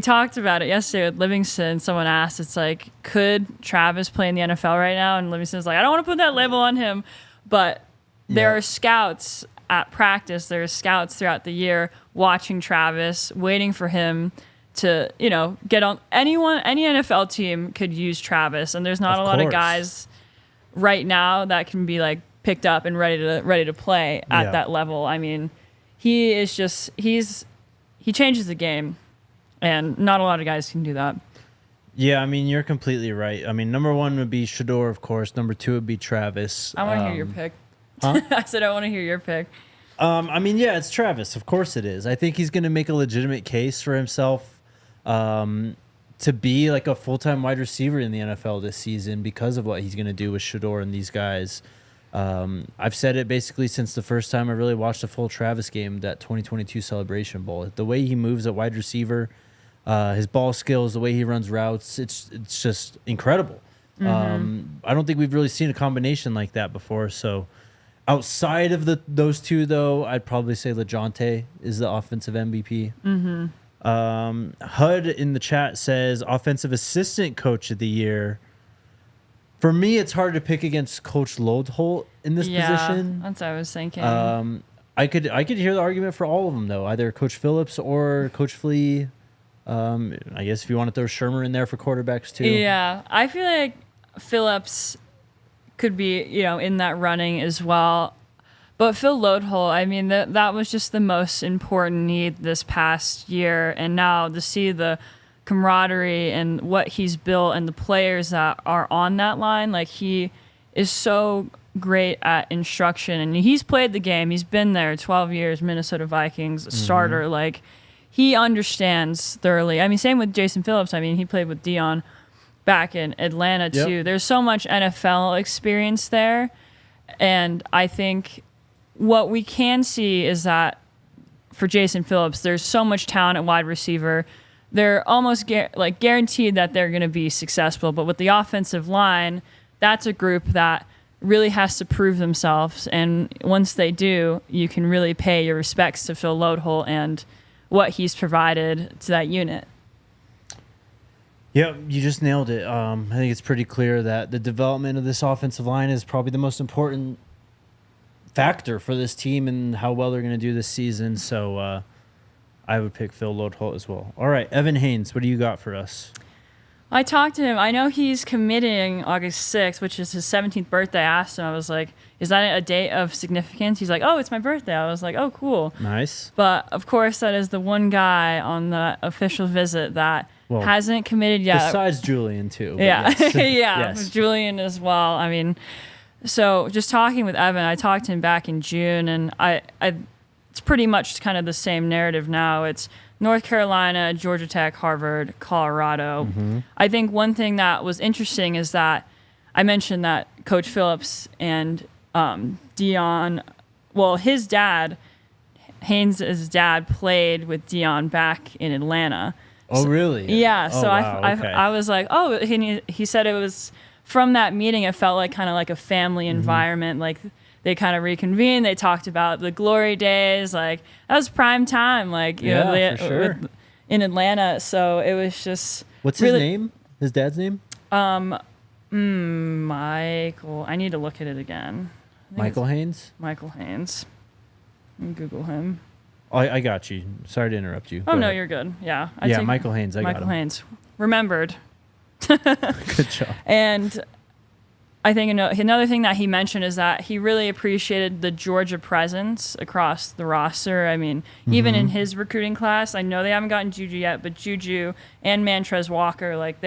talked about it yesterday with Livingston. Someone asked, it's like, could Travis play in the NFL right now? And Livingston's like, I don't want to put that label on him. But there are scouts at practice. There are scouts throughout the year watching Travis, waiting for him to, get on. Any NFL team could use Travis. And there's not a lot of guys right now that can be like picked up and ready to play at that level. I mean, he is just, he changes the game. And not a lot of guys can do that. Yeah, I mean, you're completely right. I mean, number one would be Shador, of course. Number two would be Travis. I want to hear your pick. Huh? I said I want to hear your pick. I mean, yeah, it's Travis. Of course it is. I think he's going to make a legitimate case for himself to be like a full-time wide receiver in the NFL this season because of what he's going to do with Shedeur and these guys. I've said it basically since the first time I really watched a full Travis game, that 2022 Celebration Bowl. The way he moves at wide receiver, his ball skills, the way he runs routes, it's just incredible. I don't think we've really seen a combination like that before. So outside of those two, though, I'd probably say LeJohntay is the offensive MVP. HUD in the chat says offensive assistant coach of the year. For me, it's hard to pick against Coach Lodholt in this position. That's what I was thinking. I could hear the argument for all of them, though, either Coach Phillips or Coach Flea. I guess if you want to throw Shermer in there for quarterbacks too. Yeah, I feel like Phillips could be, in that running as well. But Phil Lodholt, I mean, that was just the most important need this past year. And now to see the camaraderie and what he's built and the players that are on that line, like, he is so great at instruction. And he's played the game. He's been there 12 years, Minnesota Vikings starter. Like, he understands thoroughly. I mean, same with Jason Phillips. I mean, he played with Dion back in Atlanta, too. Yep. There's so much NFL experience there. And I think what we can see is that for Jason Phillips, there's so much talent at wide receiver. They're almost guaranteed that they're going to be successful. But with the offensive line, that's a group that really has to prove themselves. And once they do, you can really pay your respects to Phil Lodholt and what he's provided to that unit. Yep, you just nailed it. I think it's pretty clear that the development of this offensive line is probably the most important factor for this team and how well they're going to do this season. So I would pick Phil Lodholt as well. All right, Evan Haynes, what do you got for us? I talked to him. I know he's committing August 6th, which is his 17th birthday. I asked him, I was like, is that a date of significance? He's like, oh, it's my birthday. I was like, oh, cool. Nice. But, of course, that is the one guy on the official visit that hasn't committed yet. Besides Julian, too. Yeah, yes. yes. Julian as well. I mean, so just talking with Evan, I talked to him back in June, and it's pretty much kind of the same narrative now. It's North Carolina, Georgia Tech, Harvard, Colorado. I think one thing that was interesting is that I mentioned that Coach Phillips and Dion, well, his dad, Haynes' dad, played with Dion back in Atlanta. Oh, really? Yeah. Oh, so wow. I was like, oh, he said it was from that meeting, it felt like kind of like a family environment. Like, they kind of reconvened. They talked about the glory days. Like, that was prime time. Like, you know, for sure. In Atlanta. So it was just. What's really, his name? His dad's name? Michael. I need to look at it again. Michael Haynes? Michael Haynes. Let me Google him. Oh, I got you. Sorry to interrupt you. Oh, no, you're good. Yeah. Michael Haynes. Michael Haynes. Remembered. Good job. And I think another thing that he mentioned is that he really appreciated the Georgia presence across the roster. I mean, even in his recruiting class, I know they haven't gotten Juju yet, but Juju and Mantrez Walker, like,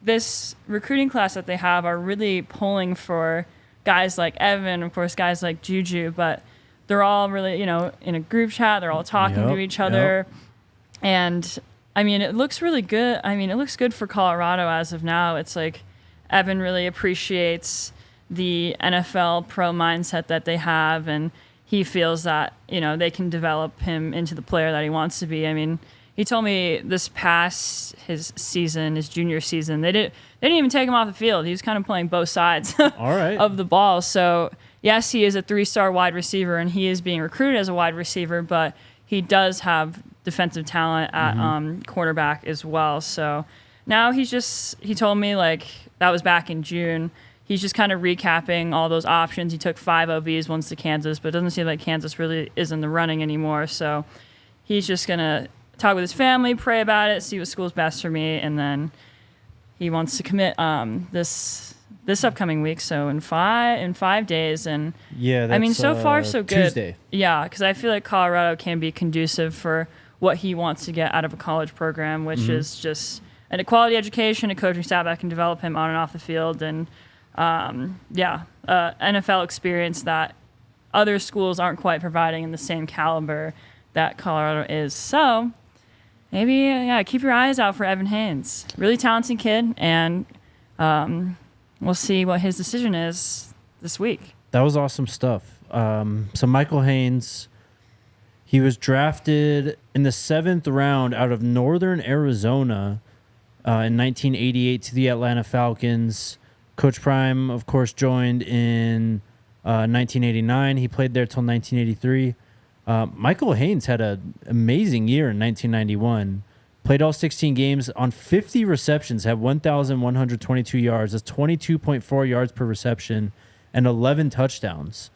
this recruiting class that they have are really pulling for guys like Evan, of course, guys like Juju, but they're all really, in a group chat. They're all talking to each other. And, I mean, it looks really good. I mean, it looks good for Colorado as of now. It's like Evan really appreciates the NFL pro mindset that they have, and he feels that, they can develop him into the player that he wants to be. I mean, he told me this past his junior season, they didn't even take him off the field. He was kind of playing both sides of the ball. So, yes, he is a 3-star wide receiver, and he is being recruited as a wide receiver, but he does have defensive talent at quarterback as well. So now he told me, like, that was back in June. He's just kind of recapping all those options. He took 5 OVs once to Kansas, but it doesn't seem like Kansas really is in the running anymore. So he's just going to talk with his family, pray about it, see what school's best for me, and then he wants to commit this upcoming week, so in 5 days. And yeah, that's, I mean, so far so good. Tuesday. Yeah, because I feel like Colorado can be conducive for what he wants to get out of a college program, which is just a quality education, a coaching staff that can develop him on and off the field, and NFL experience that other schools aren't quite providing in the same caliber that Colorado is. So maybe, keep your eyes out for Evan Haynes. Really talented kid, and we'll see what his decision is this week. That was awesome stuff. So Michael Haynes, he was drafted in the 7th round out of Northern Arizona in 1988 to the Atlanta Falcons. Coach Prime, of course, joined in 1989. He played there till 1983. Michael Haynes had an amazing year in 1991. Played all 16 games on 50 receptions, had 1,122 yards. That's 22.4 yards per reception and 11 touchdowns.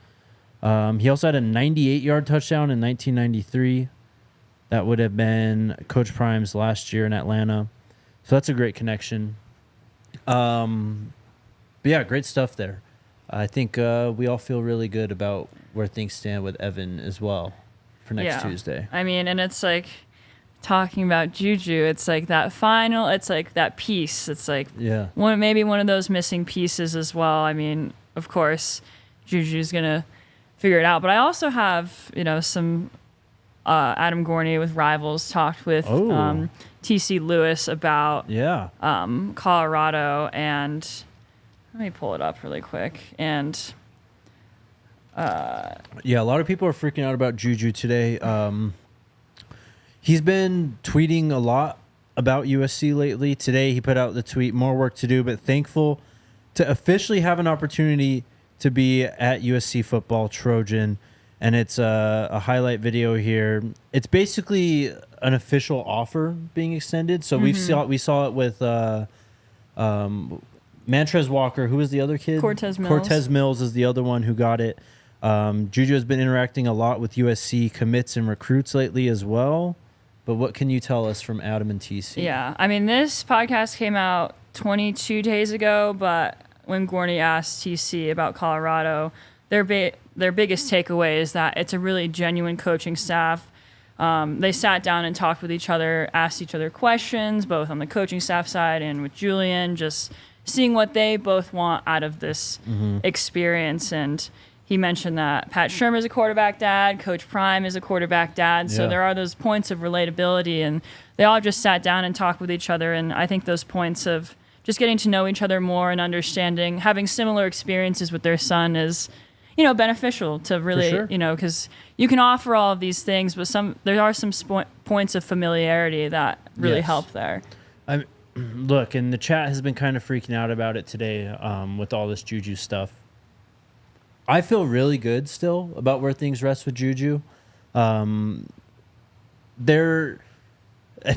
He also had a 98-yard touchdown in 1993. That would have been Coach Prime's last year in Atlanta. So that's a great connection. But yeah, great stuff there. I think we all feel really good about where things stand with Evan as well for next Tuesday. I mean, and it's like talking about Juju, it's like that final, it's like that piece. It's like maybe one of those missing pieces as well. I mean, of course, Juju's going to figure it out. But I also have, some Adam Gorney with Rivals talked with TC Lewis about Colorado, and let me pull it up really quick. And a lot of people are freaking out about Juju today. He's been tweeting a lot about USC lately. Today he put out the tweet, more work to do, but thankful to officially have an opportunity to be at USC football Trojan. And it's a highlight video here. It's basically an official offer being extended. So we saw it with Mantrez Walker. Who was the other kid? Cortez Mills. Cortez Mills is the other one who got it. Juju has been interacting a lot with USC commits and recruits lately as well. But what can you tell us from Adam and TC? Yeah, I mean, this podcast came out 22 days ago, but when Gorney asked TC about Colorado, their biggest takeaway is that it's a really genuine coaching staff. They sat down and talked with each other, asked each other questions, both on the coaching staff side and with Julian, just seeing what they both want out of this experience. And he mentioned that Pat Shermer is a quarterback dad, Coach Prime is a quarterback dad, so there are those points of relatability, and they all just sat down and talked with each other. And I think those points of just getting to know each other more and understanding, having similar experiences with their son is, beneficial to really, because you can offer all of these things, but there are some points of familiarity that really help there. Look, and the chat has been kind of freaking out about it today with all this Juju stuff. I feel really good still about where things rest with Juju.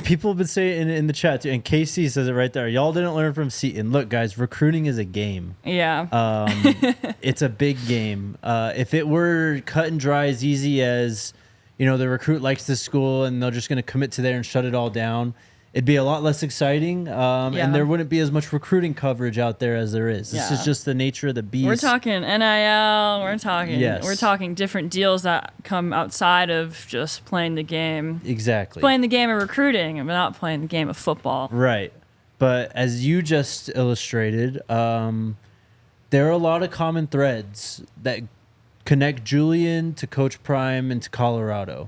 People have been saying in the chat too, and Casey says it right there. Y'all didn't learn from Seton. Look, guys, recruiting is a game. Yeah. It's a big game. If it were cut and dry, as easy as, the recruit likes this school and they're just going to commit to there and shut it all down, it'd be a lot less exciting, and there wouldn't be as much recruiting coverage out there as there is. This is just the nature of the beast. We're talking NIL. We're talking different deals that come outside of just playing the game. Exactly. Playing the game of recruiting, but not playing the game of football. Right. But as you just illustrated, there are a lot of common threads that connect Julian to Coach Prime and to Colorado.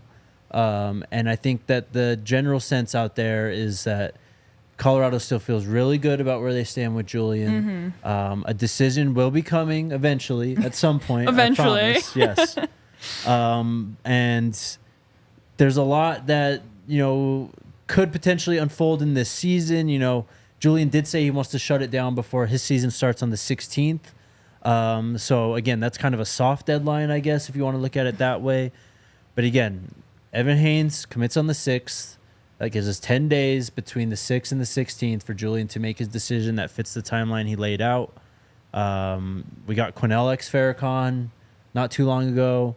And I think that the general sense out there is that Colorado still feels really good about where they stand with Julian. A decision will be coming eventually, at some point. Eventually. I promise. Yes. And there's a lot that, could potentially unfold in this season. Julian did say he wants to shut it down before his season starts on the 16th. So, again, that's kind of a soft deadline, I guess, if you want to look at it that way. But, again, Evan Haynes commits on the 6th. That gives us 10 days between the 6th and the 16th for Julian to make his decision that fits the timeline he laid out. We got Quinnell X Farrakhan not too long ago.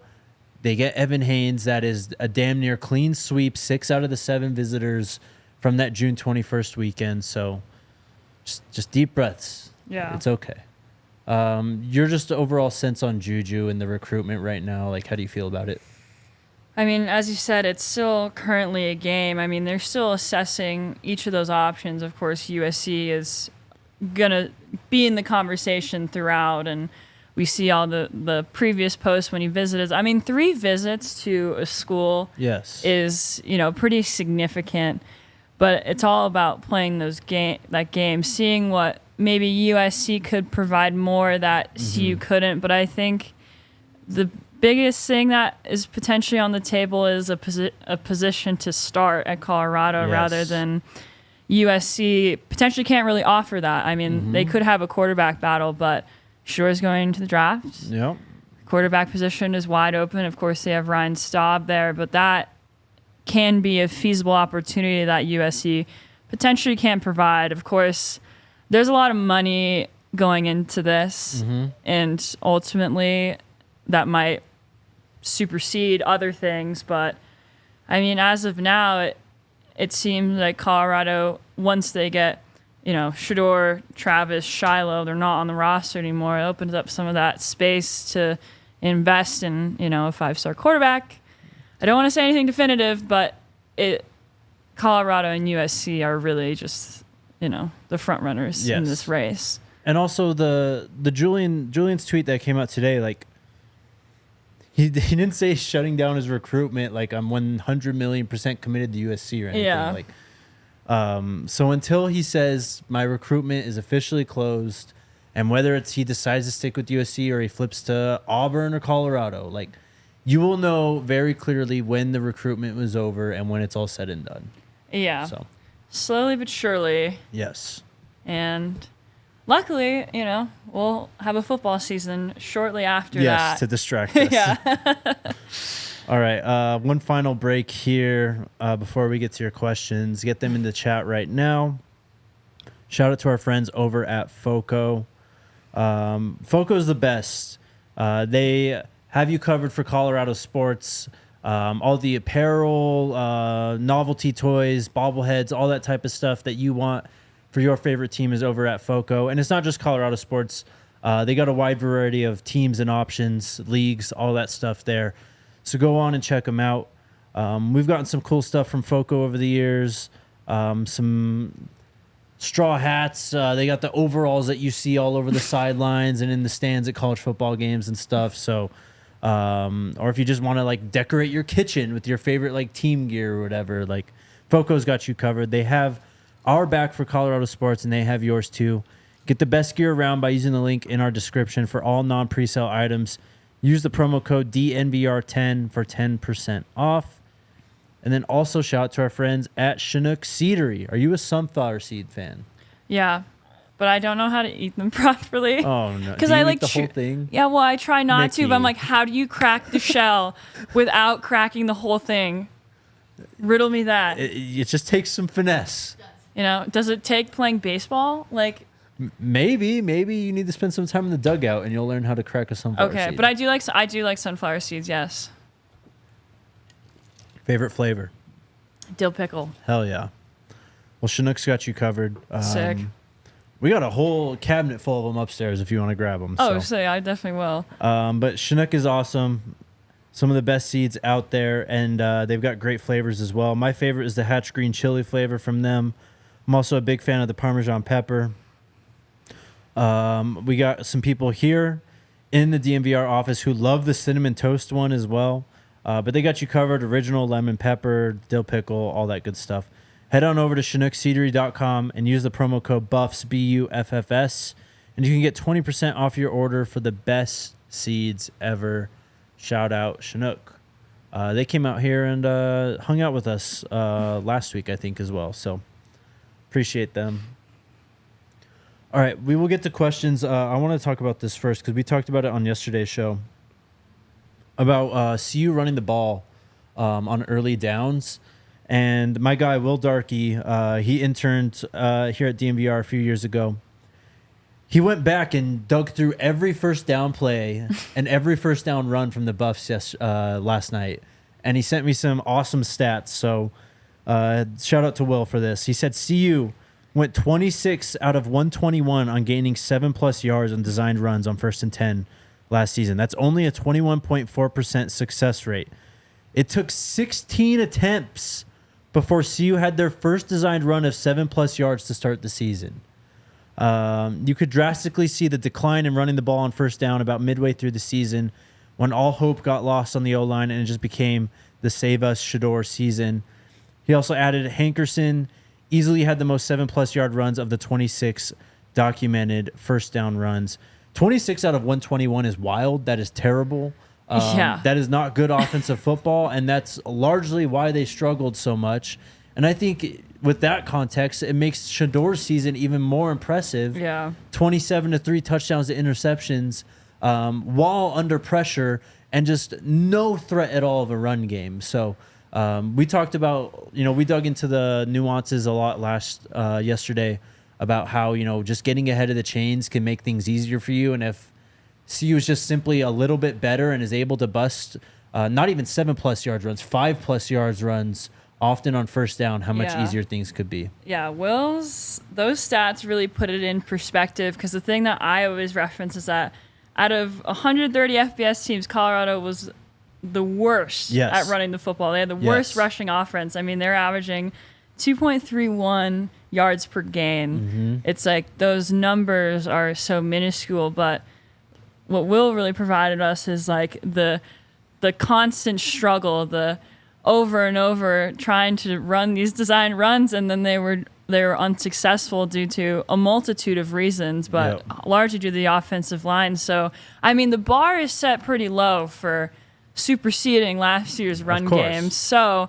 They get Evan Haynes. That is a damn near clean sweep, 6 out of the 7 visitors from that June 21st weekend. So just deep breaths. Yeah. It's okay. Your just overall sense on Juju and the recruitment right now, like, how do you feel about it? I mean, as you said, it's still currently a game. I mean, they're still assessing each of those options. Of course, USC is going to be in the conversation throughout, and we see all the previous posts when he visited. I mean, 3 visits to a school is, pretty significant. But it's all about playing that game, seeing what maybe USC could provide more that CU couldn't. But I think the biggest thing that is potentially on the table is a position to start at Colorado rather than USC potentially can't really offer that. I mean, they could have a quarterback battle, but Shore's going to the draft. Yep. Quarterback position is wide open. Of course, they have Ryan Staub there, but that can be a feasible opportunity that USC potentially can provide. Of course, there's a lot of money going into this, and ultimately that might supersede other things. But, I mean, as of now, it seems like Colorado, once they get, Shedeur, Travis, Shiloh, they're not on the roster anymore, it opens up some of that space to invest in, a 5-star quarterback. I don't want to say anything definitive, but Colorado and USC are really just, the front runners in this race. And also the Julian's tweet that came out today, like he didn't say shutting down his recruitment, like I'm 100 million% committed to USC or anything. Yeah. Like, so until he says my recruitment is officially closed, and whether he decides to stick with USC or he flips to Auburn or Colorado, like, you will know very clearly when the recruitment was over and when it's all said and done. Yeah. So slowly but surely. Yes. And luckily, we'll have a football season shortly after that. Yes, to distract us. Yeah. All right. One final break here before we get to your questions. Get them in the chat right now. Shout out to our friends over at FOCO. FOCO is the best. They have you covered for Colorado sports, all the apparel, novelty toys, bobbleheads, all that type of stuff that you want for your favorite team is over at FOCO. And it's not just Colorado sports. They got a wide variety of teams and options, leagues, all that stuff there. So go on and check them out. We've gotten some cool stuff from FOCO over the years, some straw hats. They got the overalls that you see all over the sidelines and in the stands at college football games and stuff. So, or if you just want to like decorate your kitchen with your favorite like team gear or whatever, like FOCO's got you covered. They have our back for Colorado sports and they have yours too. Get the best gear around by using the link in our description for all non-presale items. Use the promo code DNVR10 for 10% off. And then also shout out to our friends at Chinook Seedery. Are you a sunflower seed fan? Yeah, but I don't know how to eat them properly. Oh, no. Because I like the whole thing? Yeah, well, I try not Nikki. to, but I'm like, how do you crack the shell without cracking the whole thing? Riddle me that. It just takes some finesse. Does it take playing baseball? Like, maybe you need to spend some time in the dugout and you'll learn how to crack a sunflower seed. Okay, but I do like sunflower seeds. Yes. Favorite flavor? Dill pickle. Hell yeah. Well, Chinook's got you covered. Sick. We got a whole cabinet full of them upstairs if you want to grab them. Oh, so I definitely will. But Chinook is awesome. Some of the best seeds out there, and they've got great flavors as well. My favorite is the Hatch Green Chili flavor from them. I'm also a big fan of the Parmesan Pepper. We got some people here in the DNVR office who love the Cinnamon Toast one as well. But they got you covered. Original lemon pepper, dill pickle, all that good stuff. Head on over to ChinookSeedery.com and use the promo code BUFFS, BUFFS, and you can get 20% off your order for the best seeds ever. Shout out Chinook. They came out here and hung out with us last week, I think, as well. So appreciate them. All right, we will get to questions. I want to talk about this first because we talked about it on yesterday's show about CU running the ball on early downs. And my guy, Will Darkey, he interned here at DNVR a few years ago. He went back and dug through every first down play and every first down run from the Buffs last night. And he sent me some awesome stats. So shout out to Will for this. He said CU went 26 out of 121 on gaining 7+ yards on designed runs on 1st and 10 last season. That's only a 21.4% success rate. It took 16 attempts before CU had their first designed run of 7+ yards to start the season. You could drastically see the decline in running the ball on first down about midway through the season when all hope got lost on the O-line and it just became the Save Us Shador season. He also added Hankerson easily had the most 7+ yard runs of the 26 documented first down runs. 26 out of 121 is wild. That is terrible. That is not good offensive football, and that's largely why they struggled so much. And I think with that context, it makes Shador's season even more impressive. Yeah. 27 to 3 touchdowns to interceptions while under pressure and just no threat at all of a run game. So we talked about, we dug into the nuances a lot yesterday about how, just getting ahead of the chains can make things easier for you. And if CU is just simply a little bit better and is able to bust not even 7+ yards runs, 5+ yards runs often on first down, how much easier things could be. Yeah, those stats really put it in perspective, because the thing that I always reference is that out of 130 FBS teams, Colorado was the worst at running the football. They had the worst rushing offense. I mean, they're averaging 2.31 yards per game. Mm-hmm. It's like those numbers are so minuscule, but what Will really provided us is like the constant struggle, the over and over trying to run these design runs, and then they were unsuccessful due to a multitude of reasons, but largely due to the offensive line. So, I mean, the bar is set pretty low for superseding last year's run game. So,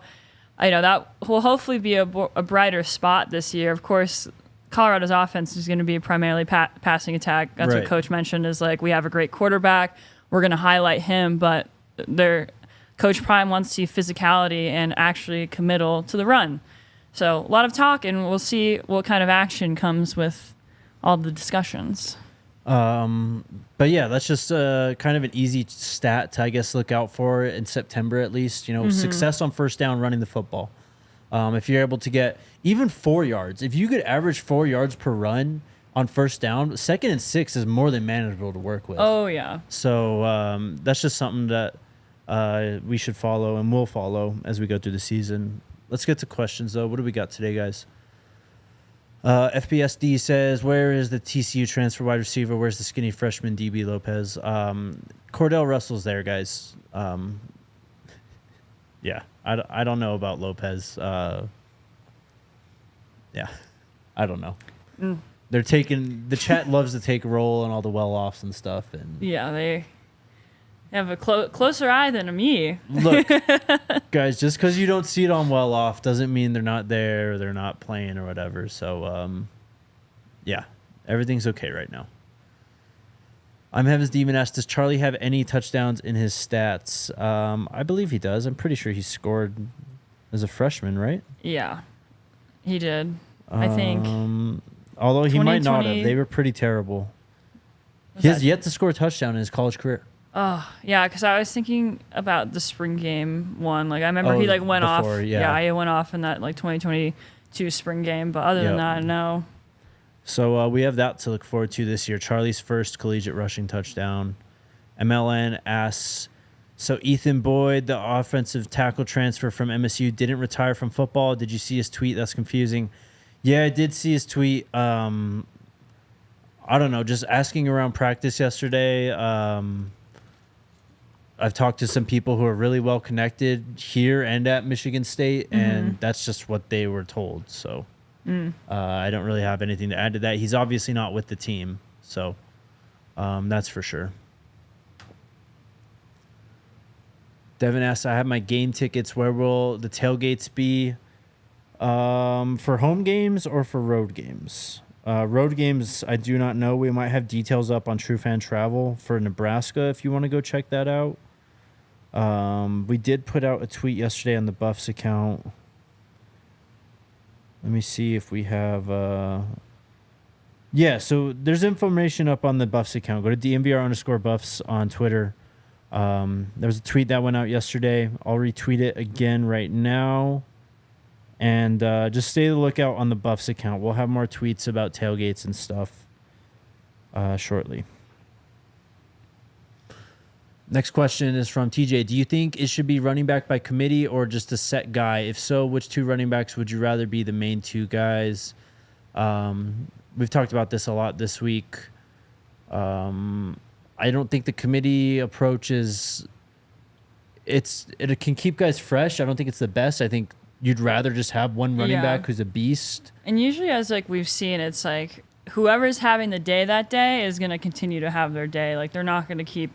I know that will hopefully be a brighter spot this year. Of course, Colorado's offense is going to be primarily passing attack. That's what Coach mentioned, is like, we have a great quarterback. We're going to highlight him, but Coach Prime wants to see physicality and actually committal to the run. So a lot of talk, and we'll see what kind of action comes with all the discussions. But yeah, that's just kind of an easy stat to, I guess, look out for in September at least. Success on first down running the football. If you're able to get even 4 yards, if you could average 4 yards per run on first down, 2nd and 6 is more than manageable to work with. Oh, yeah. So that's just something that we should follow and will follow as we go through the season. Let's get to questions, though. What do we got today, guys? FBSD says, where is the TCU transfer wide receiver? Where's the skinny freshman DB Lopez? Cordell Russell's there, guys. Yeah, I don't know about Lopez. I don't know. They're taking, the chat loves to take a roll on all the well-offs and stuff. And yeah, they have a closer eye than me. Look, guys, just because you don't see it on well-off doesn't mean they're not there or they're not playing or whatever. So, yeah, everything's okay right now. I'm Heaven's Demon asked, does Charlie have any touchdowns in his stats? I believe he does. I'm pretty sure he scored as a freshman, right? Yeah, he did. I think. Although he might not have. They were pretty terrible. He has yet to score a touchdown in his college career. Oh, yeah, because I was thinking about the spring game one. Like, I remember he went off. Yeah, he went off in that 2022 spring game. But other than that, no. So we have that to look forward to this year. Charlie's first collegiate rushing touchdown. MLN asks, so Ethan Boyd, the offensive tackle transfer from MSU, didn't retire from football. Did you see his tweet? That's confusing. Yeah, I did see his tweet. I don't know, just asking around practice yesterday. I've talked to some people who are really well connected here and at Michigan State, and that's just what they were told. So I don't really have anything to add to that. He's obviously not with the team, so that's for sure. Devin asks, I have my game tickets. Where will the tailgates be? For home games or for road games? Road games, I do not know. We might have details up on True Fan Travel for Nebraska if you want to go check that out. We did put out a tweet yesterday on the Buffs account. Let me see if we have... Yeah, so there's information up on the Buffs account. Go to DNVR_Buffs on Twitter. There's a tweet that went out yesterday. I'll retweet it again right now. And just stay the lookout on the Buffs account. We'll have more tweets about tailgates and stuff shortly. Next question is from TJ. Do you think it should be running back by committee or just a set guy? If so, which two running backs would you rather be the main two guys? we've talked about this a lot this week. I don't think the committee approach is it can keep guys fresh. I don't think it's the best. I think you'd rather just have one running back who's a beast. And usually, as like we've seen, it's like whoever's having the day that day is going to continue to have their day. Like they're not going to keep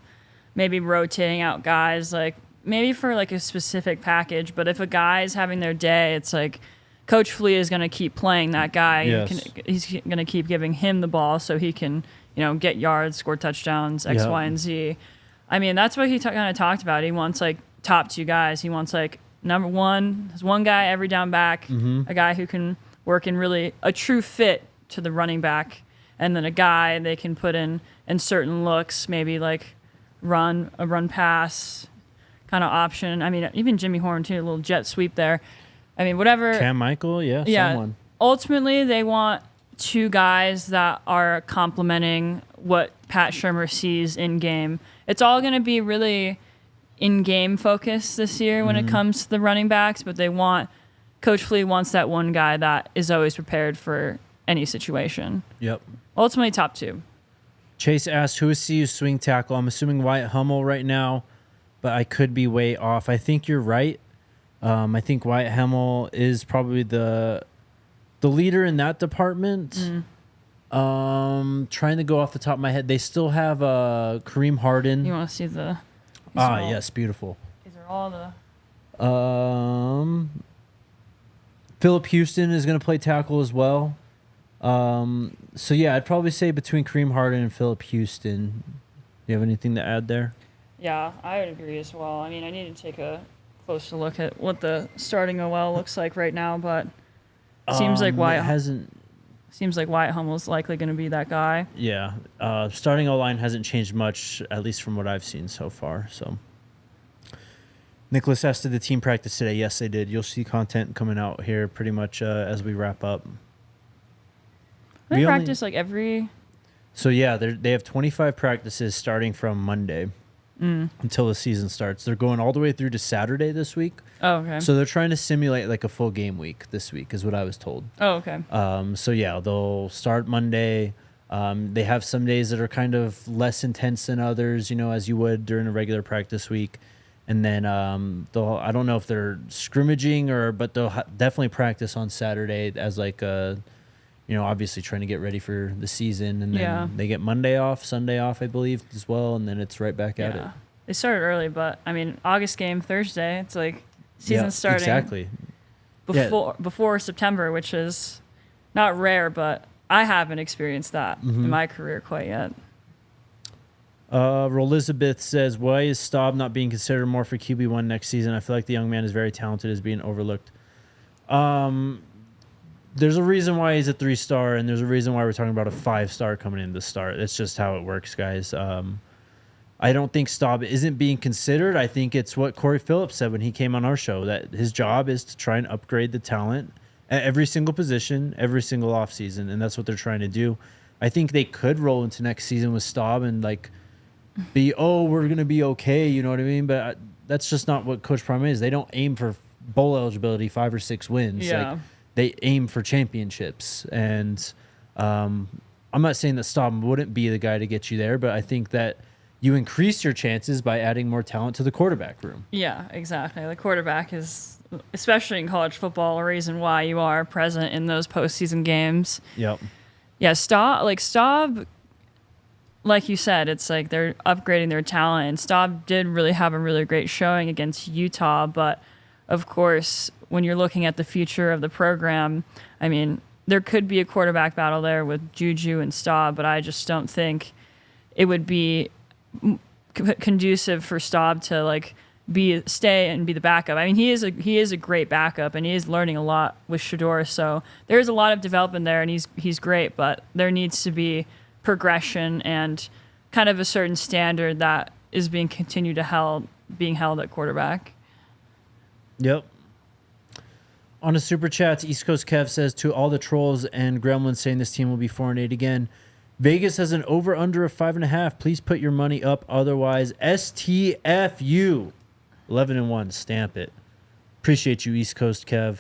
maybe rotating out guys, like maybe for like a specific package. But if a guy is having their day, it's like Coach Flea is going to keep playing that guy. Yes. He's going to keep giving him the ball so he can, get yards, score touchdowns, X, Y, and Z. I mean, that's what he kind of talked about. He wants like top two guys. He wants like number one, there's one guy every down back, a guy who can work in really a true fit to the running back, and then a guy they can put in certain looks, maybe like a run pass kind of option. I mean, even Jimmy Horn too, a little jet sweep there. I mean, whatever. Cam Michael, someone. Ultimately, they want two guys that are complementing what Pat Shurmur sees in game. It's all going to be really in-game focus this year when it comes to the running backs, but Coach Flea wants that one guy that is always prepared for any situation. Yep. Ultimately, top two. Chase asked, who is CU's swing tackle? I'm assuming Wyatt Hummel right now, but I could be way off. I think you're right. I think Wyatt Hummel is probably the leader in that department. Trying to go off the top of my head. They still have Kareem Harden. You want to see the... Yes, beautiful. These are all the... Phillip Houston is going to play tackle as well. So, yeah, I'd probably say between Kareem Harden and Phillip Houston. Do you have anything to add there? Yeah, I would agree as well. I mean, I need to take a closer look at what the starting OL looks like right now, but it seems like Wyatt Hummel is likely going to be that guy. Yeah, starting O-line hasn't changed much, at least from what I've seen so far. So, Nicholas asked, did the team practice today? Yes, they did. You'll see content coming out here pretty much as we wrap up. They practice like every... So, yeah, they have 25 practices starting from Monday until the season starts. They're going all the way through to Saturday this week. Oh, okay. So they're trying to simulate like a full game week this week is what I was told. Oh, okay. So, yeah, they'll start Monday. They have some days that are kind of less intense than others, as you would during a regular practice week. And then I don't know if they're scrimmaging but they'll definitely practice on Saturday as like obviously trying to get ready for the season. And then they get Monday off, Sunday off, I believe, as well. And then it's right back at it. They started early, but I mean, August game Thursday, it's like season starting exactly before September, which is not rare, but I haven't experienced that in my career quite yet. Elizabeth says, why is Staub not being considered more for QB1 next season? I feel like the young man is very talented, is being overlooked. There's a reason why he's a 3-star, and there's a reason why we're talking about a 5-star coming in to start. That's just how it works, guys. I don't think Staub isn't being considered. I think it's what Corey Phillips said when he came on our show, that his job is to try and upgrade the talent at every single position, every single offseason, and that's what they're trying to do. I think they could roll into next season with Staub and we're going to be okay, you know what I mean? But that's just not what Coach Prime is. They don't aim for bowl eligibility, 5 or 6 wins. Yeah. They aim for championships. And I'm not saying that Staub wouldn't be the guy to get you there, but I think that you increase your chances by adding more talent to the quarterback room. Yeah, exactly. The quarterback is, especially in college football, a reason why you are present in those postseason games. Yep. Yeah, Staub, like you said, it's like they're upgrading their talent. And Staub did really have a really great showing against Utah, but of course, when you're looking at the future of the program, I mean, there could be a quarterback battle there with Juju and Staub, but I just don't think it would be conducive for Staub to stay and be the backup. I mean, he is a great backup, and he is learning a lot with Shedeur. So there's a lot of development there, and he's great, but there needs to be progression and kind of a certain standard that is being being held at quarterback. Yep. On a super chat, East Coast Kev says, to all the trolls and gremlins saying this team will be 4-8 again, Vegas has an over-under of 5.5. Please put your money up. Otherwise, STFU. 11-1. Stamp it. Appreciate you, East Coast Kev.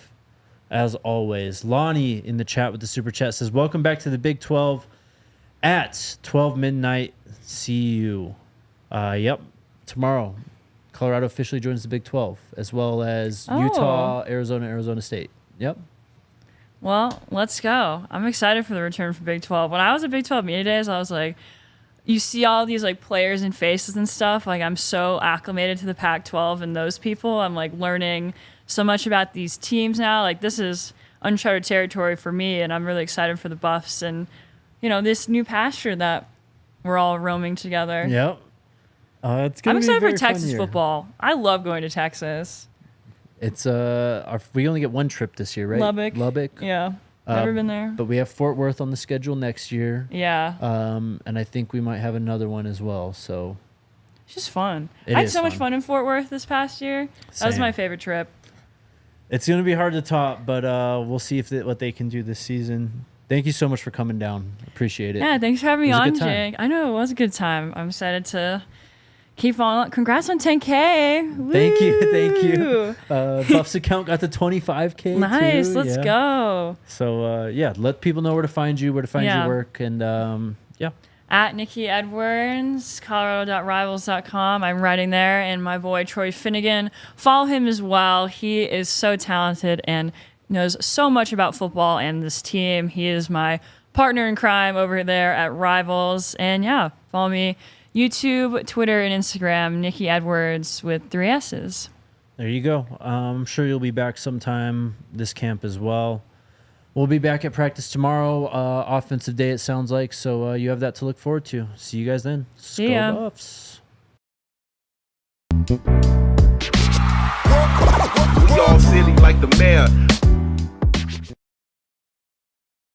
as always. Lonnie in the chat with the super chat says, welcome back to the Big 12 at 12 midnight. See you. Yep. Tomorrow, Colorado officially joins the Big 12, as well as Utah, Arizona State. Yep. Well, let's go. I'm excited for the return for Big 12. When I was at Big 12 Media Days, I was like, you see all these like players and faces and stuff. Like, I'm so acclimated to the Pac-12 and those people. I'm like learning so much about these teams now. Like, this is uncharted territory for me, and I'm really excited for the Buffs and, you know, this new pasture that we're all roaming together. Yep. I'm excited for Texas football. I love going to Texas. It's we only get one trip this year, right? Lubbock. Yeah. Never been there. But we have Fort Worth on the schedule next year. Yeah. And I think we might have another one as well. So it's just fun. I had so much fun in Fort Worth this past year. That was my favorite trip. It's going to be hard to top, but we'll see what they can do this season. Thank you so much for coming down. Appreciate it. Yeah, thanks for having me on, Jake. I know it was a good time. I'm excited to keep on. Congrats on 10K. Woo! Thank you. Buffs account got the 25K. Nice. Too. Let's go. So let people know where to find you, where to find your work, and At Nikki Edwards, colorado.rivals.com. I'm writing there, and my boy Troy Finnegan. Follow him as well. He is so talented and knows so much about football and this team. He is my partner in crime over there at Rivals. And follow me. YouTube, Twitter, and Instagram, Nikki Edwards with 3 S's. There you go. I'm sure you'll be back sometime this camp as well. We'll be back at practice tomorrow. Offensive day, it sounds like. So you have that to look forward to. See you guys then. See ya. Buffs. We all silly like the mayor.